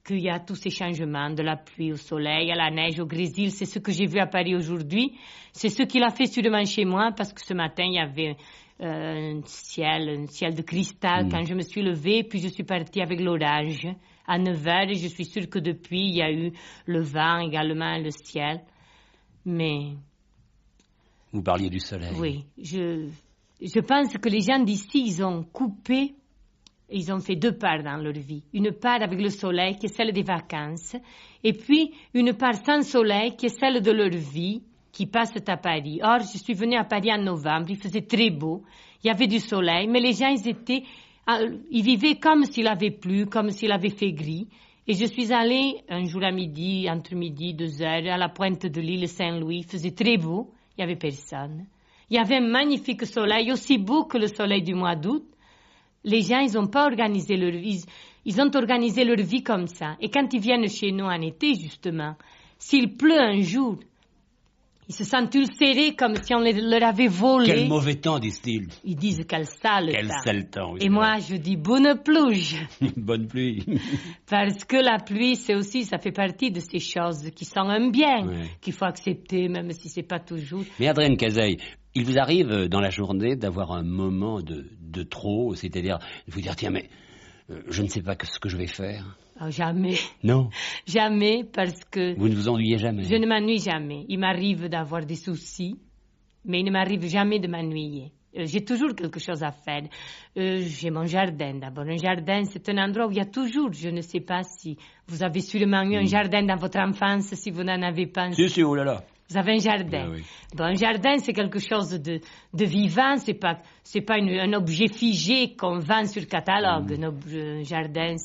qu'il y a tous ces changements, de la pluie au soleil, à la neige, au grésil, c'est ce que j'ai vu à Paris aujourd'hui, c'est ce qu'il a fait sûrement chez moi, parce que ce matin il y avait un ciel de cristal quand je me suis levée, puis je suis partie avec l'orage à 9h et je suis sûre que depuis il y a eu le vent également, le ciel. Mais vous parliez du soleil. Oui, je pense que les gens d'ici, ils ont coupé, ils ont fait deux parts dans leur vie. Une part avec le soleil qui est celle des vacances et puis une part sans soleil qui est celle de leur vie qui passent à Paris. Or, je suis venue à Paris en novembre, il faisait très beau, il y avait du soleil, mais les gens, ils vivaient comme s'il avait plu, comme s'il avait fait gris. Et je suis allée un jour à midi, entre midi et 2h, à la pointe de l'île Saint-Louis, il faisait très beau, il n'y avait personne. Il y avait un magnifique soleil, aussi beau que le soleil du mois d'août. Les gens, ils n'ont pas organisé leur vie, ils ont organisé leur vie comme ça. Et quand ils viennent chez nous en été, justement, s'il pleut un jour, ils se sentent ulcérés comme si on leur avait volé. Quel mauvais temps, disent-ils. Ils disent quel sale temps. Quel sale temps, oui. Et moi, je dis bonne pluie. Bonne pluie. Parce que la pluie, ça fait partie de ces choses qui sont un bien, qu'il faut accepter, même si c'est pas toujours. Mais Adrienne Cazeille, il vous arrive dans la journée d'avoir un moment de trop, c'est-à-dire de vous dire, tiens, mais je ne sais pas ce que je vais faire. Oh, jamais. Non. Jamais, parce que... Vous ne vous ennuyez jamais. Je ne m'ennuie jamais. Il m'arrive d'avoir des soucis, mais il ne m'arrive jamais de m'ennuyer. J'ai toujours quelque chose à faire. J'ai mon jardin d'abord. Un jardin, c'est un endroit où il y a toujours, je ne sais pas si vous avez sûrement eu un jardin dans votre enfance, si vous n'en avez pas. Si, oh là là. Vous avez un jardin. Oui. Bon, un jardin, c'est quelque chose de vivant, c'est pas un objet figé qu'on vend sur catalogue. Un jardin,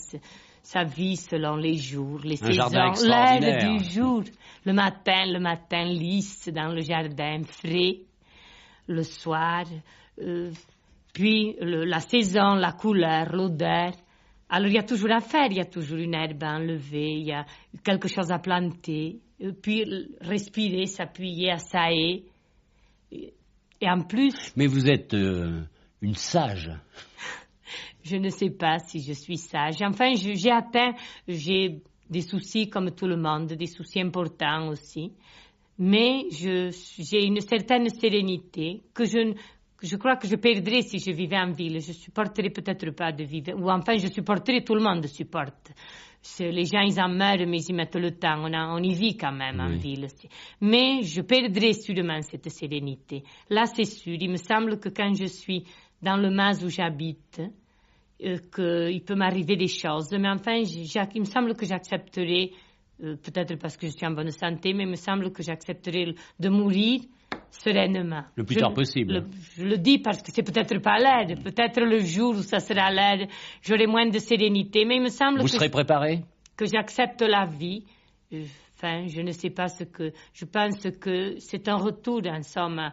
ça vit selon les jours, les saisons, l'air du jour. Le matin, lisse dans le jardin, frais. Le soir, puis la saison, la couleur, l'odeur. Alors il y a toujours à faire, il y a toujours une herbe à enlever, il y a quelque chose à planter, puis respirer, s'appuyer à ça et en plus... Mais vous êtes une sage. Je ne sais pas si je suis sage. Enfin, j'ai des soucis comme tout le monde, des soucis importants aussi. Mais j'ai une certaine sérénité que je crois que je perdrais si je vivais en ville. Je supporterais peut-être pas de vivre, ou enfin je supporterais, tout le monde supporte. Les gens, ils en meurent, mais ils y mettent le temps. On y vit quand même en ville. Mais je perdrais sûrement cette sérénité. Là, c'est sûr. Il me semble que quand je suis dans le mas où j'habite, qu'il peut m'arriver des choses. Mais enfin, il me semble que j'accepterai, peut-être parce que je suis en bonne santé, mais il me semble que j'accepterai de mourir sereinement. Le plus tard possible. Je le dis parce que c'est peut-être pas l'air. Peut-être le jour où ça sera l'air, j'aurai moins de sérénité. Mais il me semble Vous serez préparé? Que j'accepte la vie. Enfin, je ne sais pas ce que... Je pense que c'est un retour, en somme,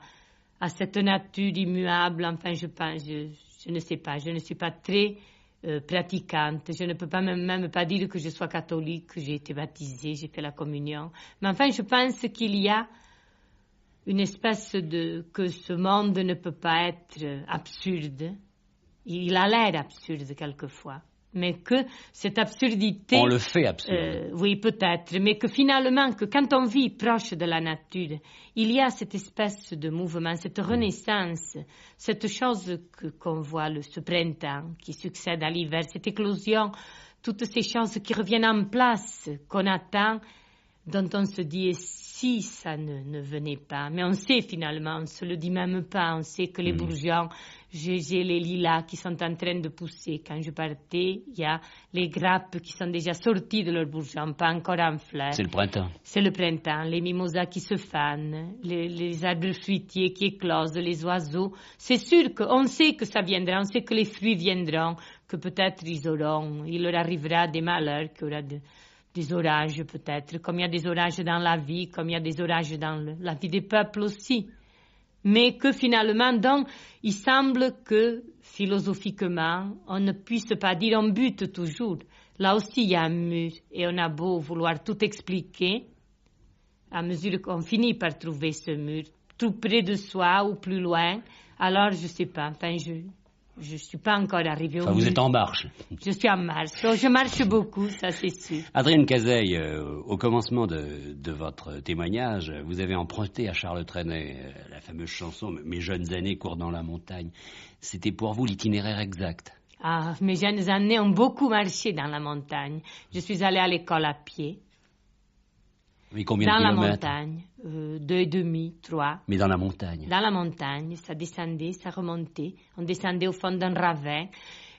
à cette nature immuable. Enfin, je ne sais pas. Je ne suis pas très pratiquante. Je ne peux pas même pas dire que je sois catholique, que j'ai été baptisée, j'ai fait la communion. Mais enfin, je pense qu'il y a une espèce que ce monde ne peut pas être absurde. Il a l'air absurde quelquefois, mais que cette absurdité... On le fait absurde. Oui, peut-être, mais que finalement, que quand on vit proche de la nature, il y a cette espèce de mouvement, cette renaissance, cette chose qu'on voit, ce printemps qui succède à l'hiver, cette éclosion, toutes ces choses qui reviennent en place, qu'on attend, dont on se dit, et si ça ne venait pas? Mais on sait finalement, on ne se le dit même pas, on sait que les bourgeons, j'ai les lilas qui sont en train de pousser. Quand je partais, il y a les grappes qui sont déjà sorties de leurs bourgeons, pas encore en fleurs. C'est le printemps. C'est le printemps, les mimosas qui se fanent, les arbres fruitiers qui éclosent, les oiseaux. C'est sûr qu'on sait que ça viendra, on sait que les fruits viendront, que peut-être il leur arrivera des malheurs, qu'il y aura des orages peut-être, comme il y a des orages dans la vie, comme il y a des orages dans la vie des peuples aussi. Mais que finalement, donc, il semble que philosophiquement, on ne puisse pas dire on bute toujours. Là aussi, il y a un mur et on a beau vouloir tout expliquer, à mesure qu'on finit par trouver ce mur, tout près de soi ou plus loin, alors je ne sais pas, enfin je ne suis pas encore arrivée au mur. Vous êtes en marche. Je suis en marche. Je marche beaucoup, ça c'est sûr. Adrienne Cazeille, au commencement de votre témoignage, vous avez emprunté à Charles Trenet la fameuse chanson « Mes jeunes années courent dans la montagne ». C'était pour vous l'itinéraire exact? Ah, mes jeunes années ont beaucoup marché dans la montagne. Je suis allée à l'école à pied. Mais combien de kilomètres? Dans la montagne, 2,5, 3. Mais dans la montagne? Dans la montagne, ça descendait, ça remontait. On descendait au fond d'un ravin.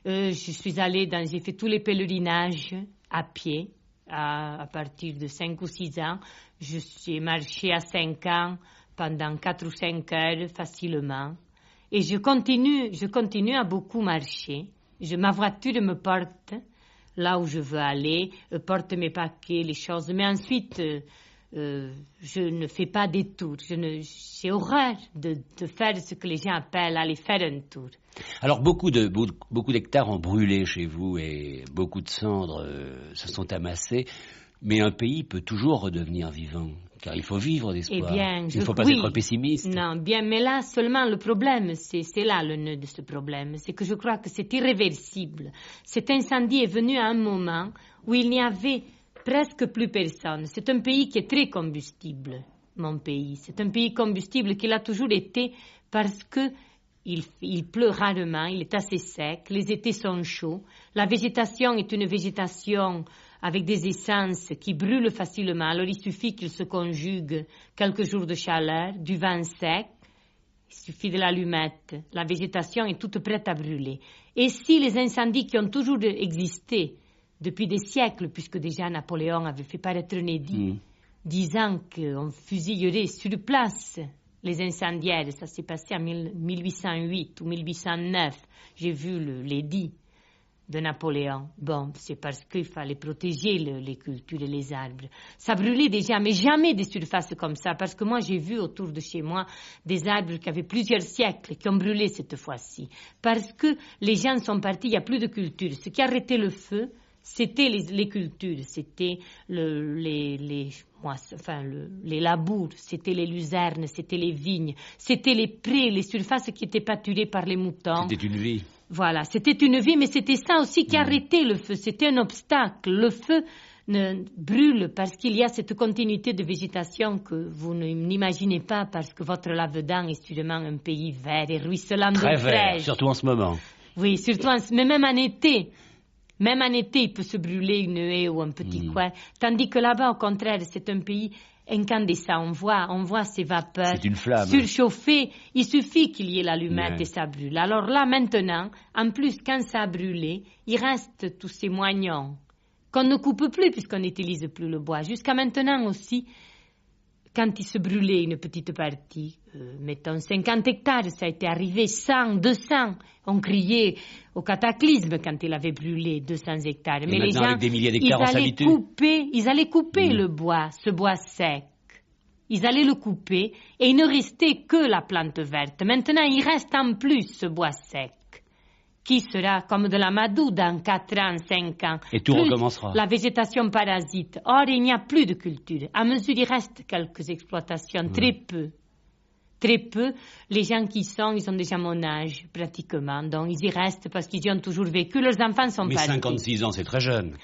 Je suis allée j'ai fait tous les pèlerinages à pied à partir de 5 ou 6 ans. J'ai marché à 5 ans pendant 4 ou 5 heures facilement. Et je continue à beaucoup marcher. Ma voiture me porte là où je veux aller, porte mes paquets, les choses. Mais ensuite, je ne fais pas des tours. J'ai horreur de faire ce que les gens appellent aller faire un tour. Alors, beaucoup d'hectares ont brûlé chez vous et beaucoup de cendres se sont amassées. Mais un pays peut toujours redevenir vivant, car il faut vivre d'espoir. Il ne faut pas être pessimiste. Non, bien, mais là, seulement le problème, c'est là le nœud de ce problème, c'est que je crois que c'est irréversible. Cet incendie est venu à un moment où il n'y avait presque plus personne. C'est un pays qui est très combustible, mon pays. C'est un pays combustible qu'il a toujours été parce que il pleut rarement, il est assez sec, les étés sont chauds, la végétation est une végétation avec des essences qui brûlent facilement. Alors il suffit qu'il se conjugue quelques jours de chaleur, du vent sec, il suffit de l'allumette. La végétation est toute prête à brûler. Et si les incendies qui ont toujours existé depuis des siècles, puisque déjà Napoléon avait fait paraître un édit disant qu'on fusillerait sur place les incendiaires, ça s'est passé en 1808 ou 1809, j'ai vu l'édit de Napoléon. Bon, c'est parce qu'il fallait protéger les cultures et les arbres. Ça brûlait déjà, mais jamais des surfaces comme ça, parce que moi j'ai vu autour de chez moi des arbres qui avaient plusieurs siècles, qui ont brûlé cette fois-ci, parce que les gens sont partis, il n'y a plus de culture. Ce qui arrêtait le feu, c'était les cultures, c'était les labours, c'était les luzernes, c'était les vignes, c'était les prés, les surfaces qui étaient pâturées par les moutons. C'était une vie. Voilà, c'était une vie, mais c'était ça aussi qui arrêtait le feu. C'était un obstacle. Le feu ne brûle parce qu'il y a cette continuité de végétation que vous n'imaginez pas parce que votre Lavedan est sûrement un pays vert et ruisselant d'eau fraîche. Très vert, surtout en ce moment. Oui, surtout mais même en été. Même en été, il peut se brûler une haie ou un petit coin. Tandis que là-bas, au contraire, c'est un pays incandescent. On voit ces vapeurs surchauffer. Il suffit qu'il y ait l'allumette et ça brûle. Alors là, maintenant, en plus, quand ça a brûlé, il reste tous ces moignons qu'on ne coupe plus puisqu'on n'utilise plus le bois. Jusqu'à maintenant aussi, quand il se brûlait une petite partie, mettons 50 hectares, ça a été arrivé 100, 200. On criait au cataclysme quand il avait brûlé 200 hectares. Mais les gens, avec des milliers d'hectares, ils allaient couper le bois, ce bois sec. Ils allaient le couper et il ne restait que la plante verte. Maintenant, il reste en plus ce bois sec, qui sera comme de l'amadou dans 4 ans, 5 ans. Et tout recommencera. La végétation parasite. Or, il n'y a plus de culture. À mesure, il reste quelques exploitations, très peu. Très peu. Les gens ils ont déjà mon âge, pratiquement. Donc, ils y restent parce qu'ils y ont toujours vécu. Leurs enfants sont pas. Mais 56 ans, c'est très jeune.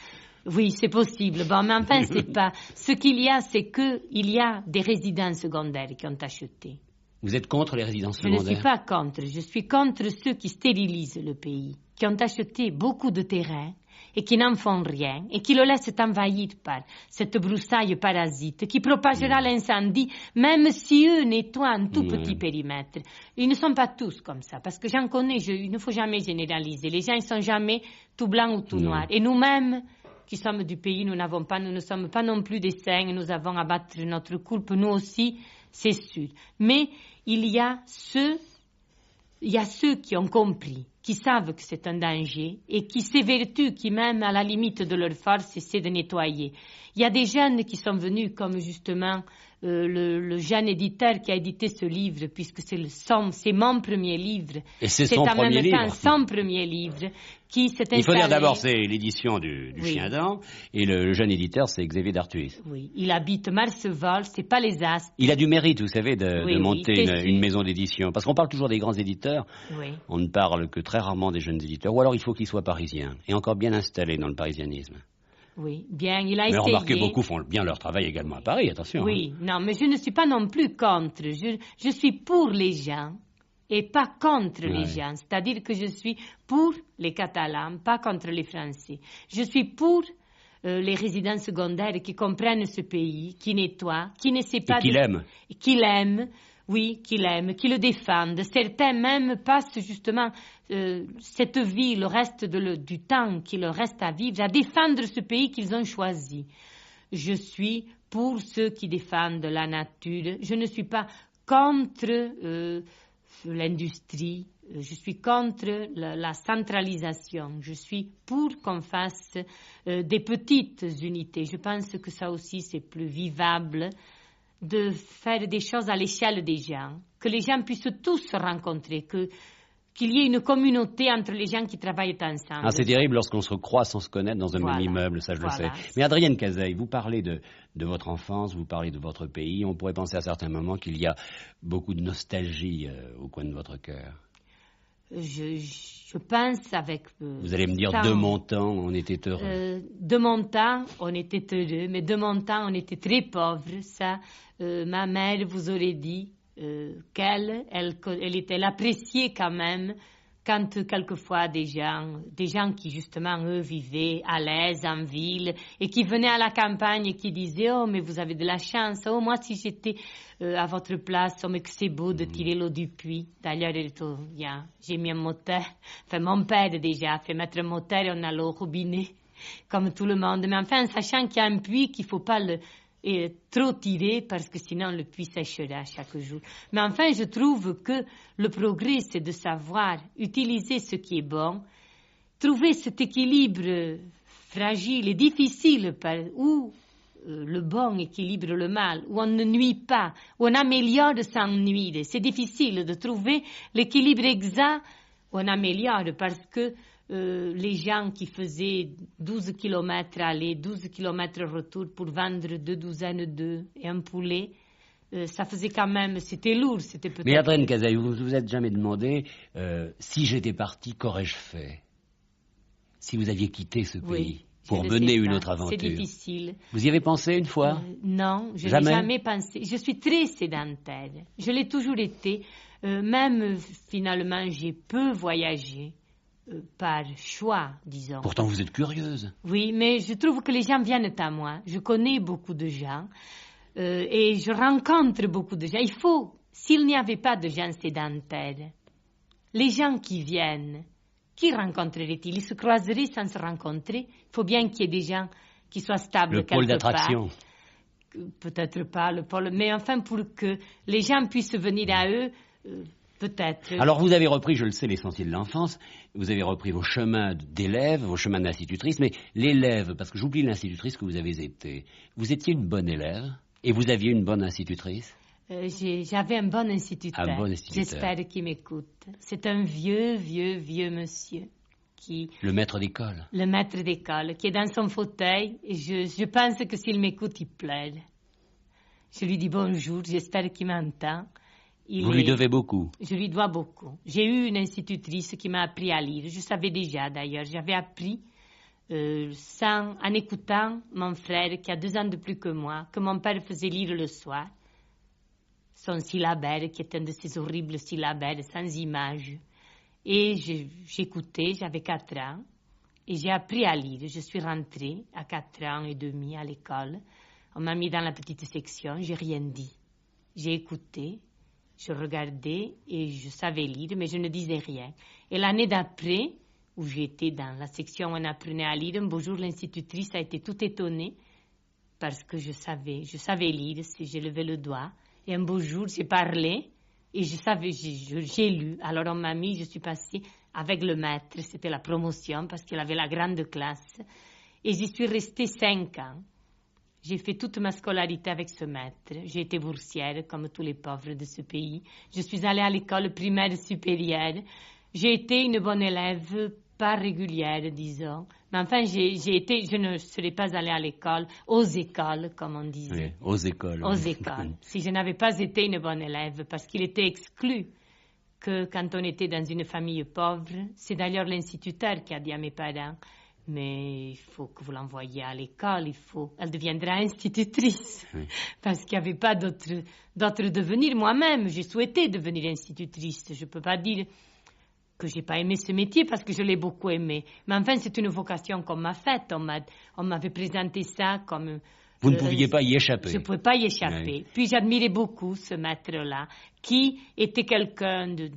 Oui, c'est possible. Bon, mais enfin, c'est pas. Ce qu'il y a, c'est qu'il y a des résidences secondaires qui ont acheté. Vous êtes contre les résidences secondaires? Je ne suis pas contre. Je suis contre ceux qui stérilisent le pays, qui ont acheté beaucoup de terrain et qui n'en font rien et qui le laissent envahir par cette broussaille parasite qui propagera l'incendie même si eux nettoient un tout petit périmètre. Ils ne sont pas tous comme ça parce que j'en connais, il ne faut jamais généraliser. Les gens ne sont jamais tout blancs ou tout noirs. Et nous-mêmes, qui sommes du pays, nous ne sommes pas non plus des saints, nous avons à battre notre coulpe, nous aussi, c'est sûr. Mais il y a ceux qui ont compris, qui savent que c'est un danger et qui s'évertuent, qui même à la limite de leur force essaient de nettoyer. Il y a des jeunes qui sont venus comme justement le jeune éditeur qui a édité ce livre, puisque c'est mon premier livre. Et c'est son premier livre. C'est en même temps son premier livre qui s'est installé. Il faut dire d'abord, c'est l'édition du Chien d'An, et le jeune éditeur, c'est Xavier Dartuis. Oui, il habite Marseval, c'est pas les Astres. Il a du mérite, vous savez, de monter une maison d'édition. Parce qu'on parle toujours des grands éditeurs, on ne parle que très rarement des jeunes éditeurs, ou alors il faut qu'ils soient parisiens, et encore bien installés dans le parisianisme. Oui, bien, il a essayé. Mais remarquez, beaucoup font bien leur travail également à Paris, attention. Oui, non, mais je ne suis pas non plus contre. Je suis pour les gens et pas contre les gens. C'est-à-dire que je suis pour les Catalans, pas contre les Français. Je suis pour les résidents secondaires qui comprennent ce pays, qui nettoient, qui ne sait pas... Et qui l'aiment. Qui l'aiment. Oui, qui l'aiment, qui le défendent. Certains même passent justement cette vie, le reste du temps qu'il leur reste à vivre, à défendre ce pays qu'ils ont choisi. Je suis pour ceux qui défendent la nature. Je ne suis pas contre l'industrie. Je suis contre la centralisation. Je suis pour qu'on fasse des petites unités. Je pense que ça aussi, c'est plus vivable de faire des choses à l'échelle des gens, que les gens puissent tous se rencontrer, qu'il y ait une communauté entre les gens qui travaillent ensemble. Ah, c'est terrible lorsqu'on se croit sans se connaître dans un même immeuble, ça je le sais. Mais Adrienne Cazeille, vous parlez de votre enfance, vous parlez de votre pays. On pourrait penser à certains moments qu'il y a beaucoup de nostalgie au coin de votre cœur. Je pense avec... Vous allez me dire, de mon temps, on était heureux. De mon temps, on était heureux, mais de mon temps, on était très pauvres. Ça, ma mère vous aurait dit qu'elle appréciait quand même quand quelquefois des gens qui justement, eux, vivaient à l'aise en ville et qui venaient à la campagne et qui disaient « Oh, mais vous avez de la chance. Oh, moi, si j'étais à votre place, oh, mais que c'est beau de tirer l'eau du puits. » D'ailleurs, j'ai mis un moteur. Enfin, mon père, déjà, a fait mettre un moteur et on a l'eau au robinet, comme tout le monde. Mais enfin, sachant qu'il y a un puits, qu'il ne faut pas trop tirer parce que sinon le puits séchera chaque jour. Mais enfin, je trouve que le progrès, c'est de savoir utiliser ce qui est bon, trouver cet équilibre fragile et difficile où le bon équilibre le mal, où on ne nuit pas, où on améliore sans nuire. C'est difficile de trouver l'équilibre exact où on améliore parce que les gens qui faisaient 12 km aller, 12 km retour pour vendre 2 douzaines d'œufs et un poulet, ça faisait quand même, c'était lourd, c'était peut-être... Mais Adrienne Cazeille, vous vous êtes jamais demandé, si j'étais parti, qu'aurais-je fait? Si vous aviez quitté ce pays? pour mener une autre aventure. C'est difficile. Vous y avez pensé une fois? Non, je n'ai jamais pensé. Je suis très sédentaire. Je l'ai toujours été. Même finalement, j'ai peu voyagé par choix, disons. Pourtant, vous êtes curieuse. Oui, mais je trouve que les gens viennent à moi. Je connais beaucoup de gens et je rencontre beaucoup de gens. Il faut, s'il n'y avait pas de gens sédentaires, les gens qui viennent, qui rencontreraient-ils? Ils se croiseraient sans se rencontrer. Il faut bien qu'il y ait des gens qui soient stables quelque part. Le pôle d'attraction. Peut-être pas le pôle, mais enfin pour que les gens puissent venir à eux, peut-être. Alors vous avez repris, je le sais, l'essentiel de l'enfance, vous avez repris vos chemins d'élève, vos chemins d'institutrice, mais l'élève, parce que j'oublie l'institutrice que vous avez été, vous étiez une bonne élève et vous aviez une bonne institutrice? J'avais un bon instituteur. Un bon instituteur. J'espère qu'il m'écoute. C'est un vieux monsieur. Le maître d'école. Le maître d'école, qui est dans son fauteuil. Et je pense que s'il m'écoute, il pleure. Je lui dis bonjour, j'espère qu'il m'entend. Vous lui devez beaucoup. Je lui dois beaucoup. J'ai eu une institutrice qui m'a appris à lire. Je savais déjà d'ailleurs. J'avais appris en écoutant mon frère qui a 2 ans de plus que moi, que mon père faisait lire le soir. Son syllabaire, qui est un de ces horribles syllabaires sans image. Et j'écoutais, j'avais 4 ans, et j'ai appris à lire. Je suis rentrée à 4 ans et demi à l'école. On m'a mis dans la petite section, j'ai rien dit. J'ai écouté, je regardais et je savais lire, mais je ne disais rien. Et l'année d'après, où j'étais dans la section où on apprenait à lire, un beau jour, l'institutrice a été tout étonnée parce que je savais lire si je levais le doigt. Et un beau jour, j'ai parlé et j'ai lu. Alors on m'a mis, je suis passée avec le maître, c'était la promotion parce qu'il avait la grande classe. Et j'y suis restée 5 ans. J'ai fait toute ma scolarité avec ce maître. J'ai été boursière comme tous les pauvres de ce pays. Je suis allée à l'école primaire supérieure. J'ai été une bonne élève, pas régulière, disons. Mais enfin, je ne serais pas allée à l'école, aux écoles, comme on disait. Oui, aux écoles. Aux écoles. Si je n'avais pas été une bonne élève, parce qu'il était exclu que quand on était dans une famille pauvre, c'est d'ailleurs l'instituteur qui a dit à mes parents, mais il faut que vous l'envoyiez à l'école, elle deviendra institutrice. Oui. Parce qu'il n'y avait pas d'autre devenir. Moi-même, j'ai souhaité devenir institutrice. Je ne peux pas dire que j'ai pas aimé ce métier parce que je l'ai beaucoup aimé. Mais enfin, c'est une vocation qu'on m'a faite. On m'avait présenté ça comme... Vous ne pouviez pas y échapper. Je ne pouvais pas y échapper. Oui. Puis j'admirais beaucoup ce maître-là, qui était quelqu'un de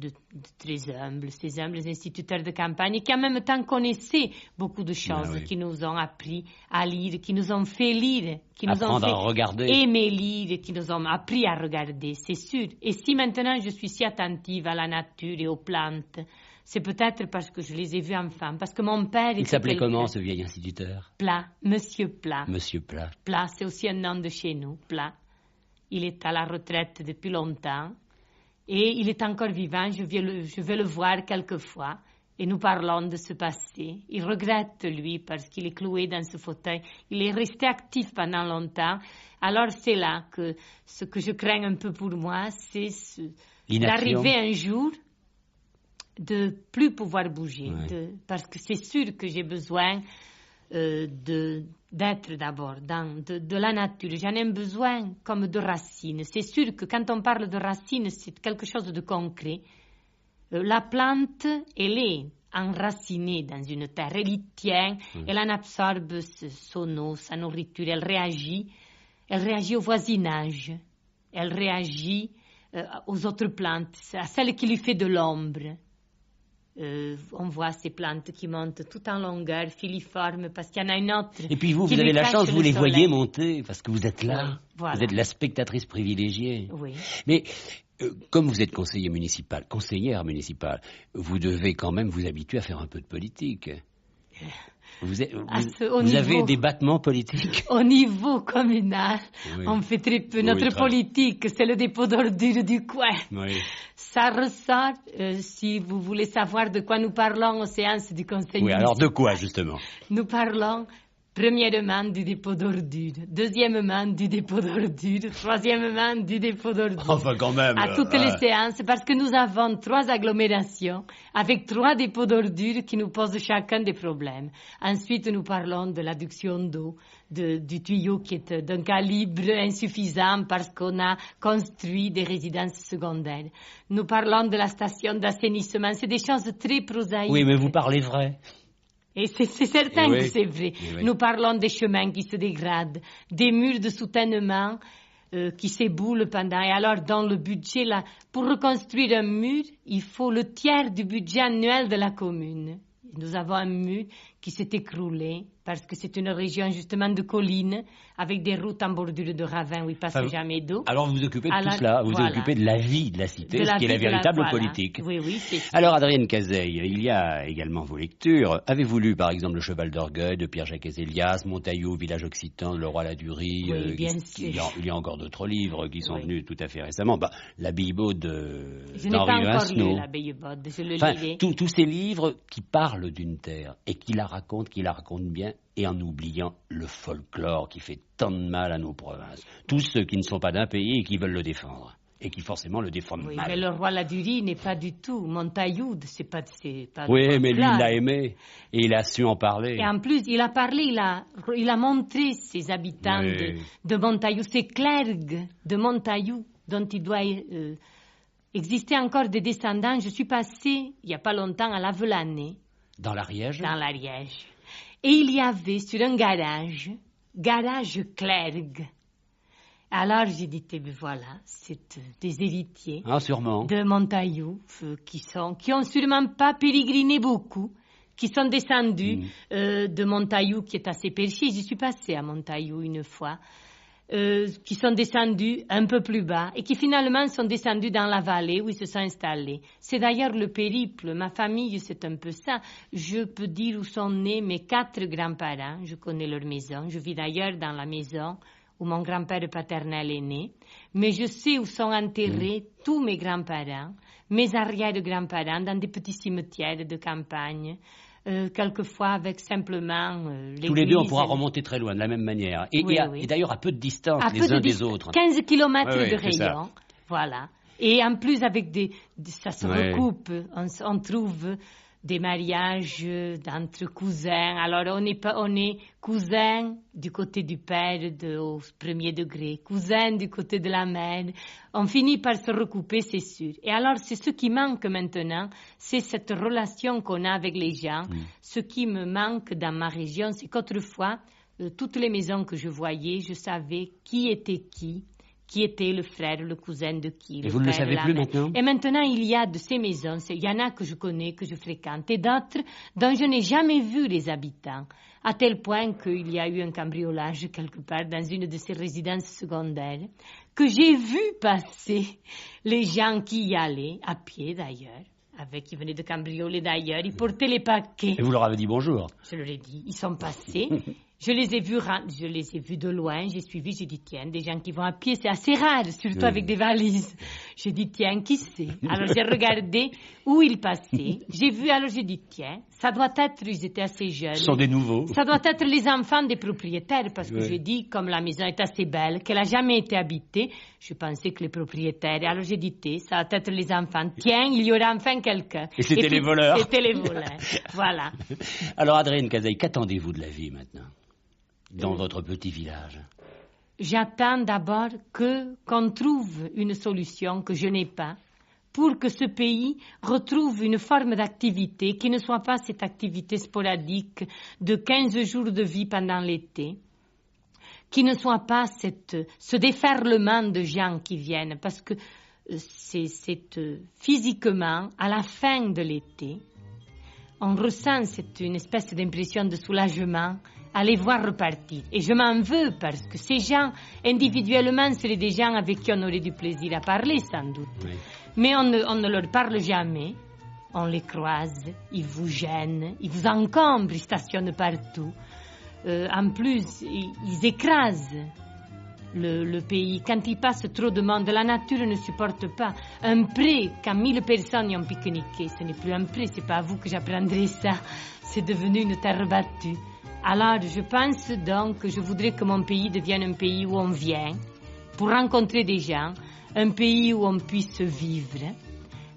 très humble, ces humbles instituteurs de campagne, qui en même temps connaissaient beaucoup de choses, qui nous ont appris à lire, qui nous ont fait lire, qui nous ont fait aimer lire, qui nous ont appris à regarder, c'est sûr. Et si maintenant je suis si attentive à la nature et aux plantes, c'est peut-être parce que je les ai vus enfant, parce que mon père... Il s'appelait comment, ce vieil instituteur? Plat, Monsieur Plat. Monsieur Plat. Plat, c'est aussi un nom de chez nous, Plat. Il est à la retraite depuis longtemps et il est encore vivant, je vais le voir quelquefois et nous parlons de ce passé. Il regrette, lui, parce qu'il est cloué dans ce fauteuil. Il est resté actif pendant longtemps. Alors c'est là que ce que je crains un peu pour moi, c'est d'arriver un jour de plus pouvoir bouger, parce que c'est sûr que j'ai besoin d'être d'abord dans de la nature. J'en ai besoin comme de racines. C'est sûr que quand on parle de racines, c'est quelque chose de concret. La plante, elle est enracinée dans une terre, elle y tient, elle en absorbe son eau, sa nourriture, elle réagit au voisinage, elle réagit aux autres plantes, à celle qui lui fait de l'ombre. On voit ces plantes qui montent tout en longueur, filiformes, parce qu'il y en a une autre. Et puis vous avez la chance, vous les voyez monter, parce que vous êtes là. Oui, voilà. Vous êtes la spectatrice privilégiée. Oui. Mais comme vous êtes conseillère municipale, vous devez quand même vous habituer à faire un peu de politique. Vous avez des battements politiques. Au niveau communal, on fait très peu. Notre politique, c'est le dépôt d'ordures du coin. Oui. Ça ressort, si vous voulez savoir de quoi nous parlons aux séances du conseil municipal. Oui, alors de quoi, justement? Nous parlons Premièrement, du dépôt d'ordures. Deuxièmement, du dépôt d'ordures. Troisièmement, du dépôt d'ordures. Enfin, quand même. À toutes les séances, parce que nous avons 3 agglomérations avec 3 dépôts d'ordures qui nous posent chacun des problèmes. Ensuite, nous parlons de l'adduction d'eau, du tuyau qui est d'un calibre insuffisant parce qu'on a construit des résidences secondaires. Nous parlons de la station d'assainissement. C'est des choses très prosaïques. Oui, mais vous parlez vrai. Et c'est certain oui. que c'est vrai. Oui. Nous parlons des chemins qui se dégradent, des murs de soutènement qui s'éboulent pendant. Et alors, dans le budget, là, pour reconstruire un mur, il faut le tiers du budget annuel de la commune. Nous avons un mur qui s'est écroulé parce que c'est une région justement de collines avec des routes en bordure de ravins où il passe jamais d'eau. Alors vous vous occupez de tout cela, vous vous occupez de la vie de la cité, ce qui est la véritable politique. Oui, c'est ça. Alors Adrienne Cazeille, il y a également vos lectures. Avez-vous lu par exemple Le Cheval d'Orgueil de Pierre-Jacques Ezélias, Montaillou, Village occitan, Le Roi Ladurie, oui, bien sûr. Il y a encore d'autres livres qui sont venus tout à fait récemment. L'Abbaye Baude Je n'ai pas encore lu l'Abbaye Baude, je le lirai. Tous ces livres qui parlent d'une terre et qui la racontent bien, et en oubliant le folklore qui fait tant de mal à nos provinces. Tous ceux qui ne sont pas d'un pays et qui veulent le défendre. Et qui forcément le défendent mal. Mais le Roi Ladurie n'est pas du tout. Montaillou, c'est pas oui, mais lui, il l'a aimé. Et il a su en parler. Et en plus, il a parlé, il a montré ses habitants de Montaillou, ses clergues de Montaillou, dont il doit exister encore des descendants. Je suis passée, il n'y a pas longtemps, à l'Avelanais. Dans l'Ariège? Dans l'Ariège. Et il y avait sur un garage clergue. Alors j'ai dit, voilà, c'est des héritiers de Montaillou qui ont sûrement pas pérégriné beaucoup, qui sont descendus de Montaillou qui est assez perché. Je suis passée à Montaillou une fois. Qui sont descendus un peu plus bas et qui finalement sont descendus dans la vallée où ils se sont installés. C'est d'ailleurs le périple. Ma famille, c'est un peu ça. Je peux dire où sont nés mes 4 grands-parents. Je connais leur maison. Je vis d'ailleurs dans la maison où mon grand-père paternel est né. Mais je sais où sont enterrés tous mes grands-parents, mes arrière-grands-parents, dans des petits cimetières de campagne. Quelquefois avec simplement l'église. Tous les deux, on pourra remonter très loin, de la même manière. Et d'ailleurs à peu de distance les uns des autres. 15 kilomètres de rayon, voilà. Et en plus, avec ça se recoupe. On trouve des mariages entre cousins. Alors, on est cousins du côté du père au premier degré, cousins du côté de la mère. On finit par se recouper, c'est sûr. Et alors, c'est ce qui manque maintenant, c'est cette relation qu'on a avec les gens. Ce qui me manque dans ma région, c'est qu'autrefois, toutes les maisons que je voyais, je savais qui était qui était le frère, le cousin de qui. Et vous ne le savez plus maintenant? Et maintenant, il y a de ces maisons, il y en a que je connais, que je fréquente, et d'autres dont je n'ai jamais vu les habitants, à tel point qu'il y a eu un cambriolage quelque part dans une de ces résidences secondaires, que j'ai vu passer les gens qui y allaient, à pied d'ailleurs, qui venaient de cambrioler d'ailleurs, ils portaient les paquets. Et vous leur avez dit bonjour? Je leur ai dit, ils sont passés. Je les ai vus de loin, j'ai suivi, j'ai dit, tiens, des gens qui vont à pied, c'est assez rare, surtout avec des valises. J'ai dit, tiens, qui c'est? Alors j'ai regardé où ils passaient. J'ai vu, alors j'ai dit, tiens, ça doit être, ils étaient assez jeunes. Ce sont des nouveaux. Ça doit être les enfants des propriétaires, parce que j'ai dit, comme la maison est assez belle, qu'elle n'a jamais été habitée, je pensais que les propriétaires, alors j'ai dit, ça doit être les enfants. Tiens, il y aura enfin quelqu'un. Et c'était les voleurs. C'était les voleurs, voilà. Alors Adrienne Cazeille, qu'attendez-vous de la vie maintenant? Dans votre petit village? J'attends d'abord qu'on trouve une solution que je n'ai pas pour que ce pays retrouve une forme d'activité qui ne soit pas cette activité sporadique de 15 jours de vie pendant l'été, qui ne soit pas ce déferlement de gens qui viennent, parce que c'est physiquement, à la fin de l'été, on ressent une espèce d'impression de soulagement à les voir repartir. Et je m'en veux parce que ces gens, individuellement, seraient des gens avec qui on aurait du plaisir à parler, sans doute. Oui. Mais on ne leur parle jamais. On les croise, ils vous gênent, ils vous encombrent, ils stationnent partout. En plus, ils écrasent le pays. Quand il passe trop de monde, la nature ne supporte pas. Un pré, quand 1000 personnes y ont pique-niqué, ce n'est plus un pré, c'est pas à vous que j'apprendrai ça. C'est devenu une terre battue. Alors, je pense donc que je voudrais que mon pays devienne un pays où on vient pour rencontrer des gens, un pays où on puisse vivre.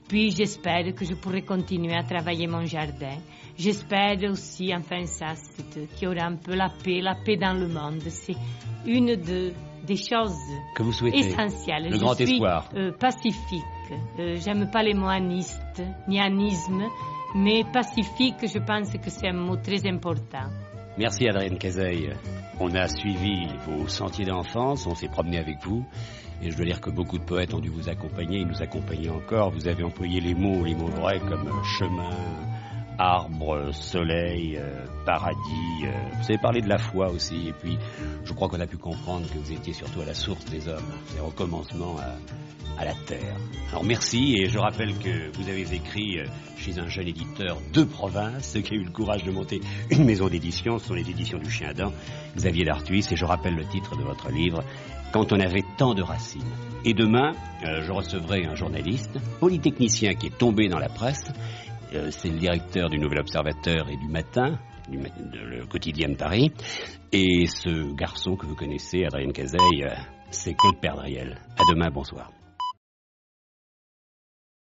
Puis j'espère que je pourrai continuer à travailler mon jardin. J'espère aussi, enfin ça, qu'il y aura un peu la paix dans le monde. C'est une des choses que vous souhaitez, essentielles. Le grand espoir. Pacifique. J'aime pas les mots anistes, ni anisme, mais pacifique, je pense que c'est un mot très important. Merci Adrienne Cazeille. On a suivi vos sentiers d'enfance, on s'est promené avec vous. Et je dois dire que beaucoup de poètes ont dû vous accompagner, ils nous accompagnent encore. Vous avez employé les mots vrais comme chemin, arbre, soleil, paradis. Vous avez parlé de la foi aussi. Et puis, je crois qu'on a pu comprendre que vous étiez surtout à la source des hommes, c'est recommencement à la terre. Alors merci, et je rappelle que vous avez écrit chez un jeune éditeur de province, qui a eu le courage de monter une maison d'édition, ce sont les éditions du Chien d'An, Xavier Dartuis, et je rappelle le titre de votre livre, Quand on avait tant de racines. Et demain, je recevrai un journaliste, polytechnicien qui est tombé dans la presse, c'est le directeur du Nouvel Observateur et du Matin, le quotidien de Paris, et ce garçon que vous connaissez, Adrienne Cazeille, c'est Claude Perdriel. À demain, bonsoir.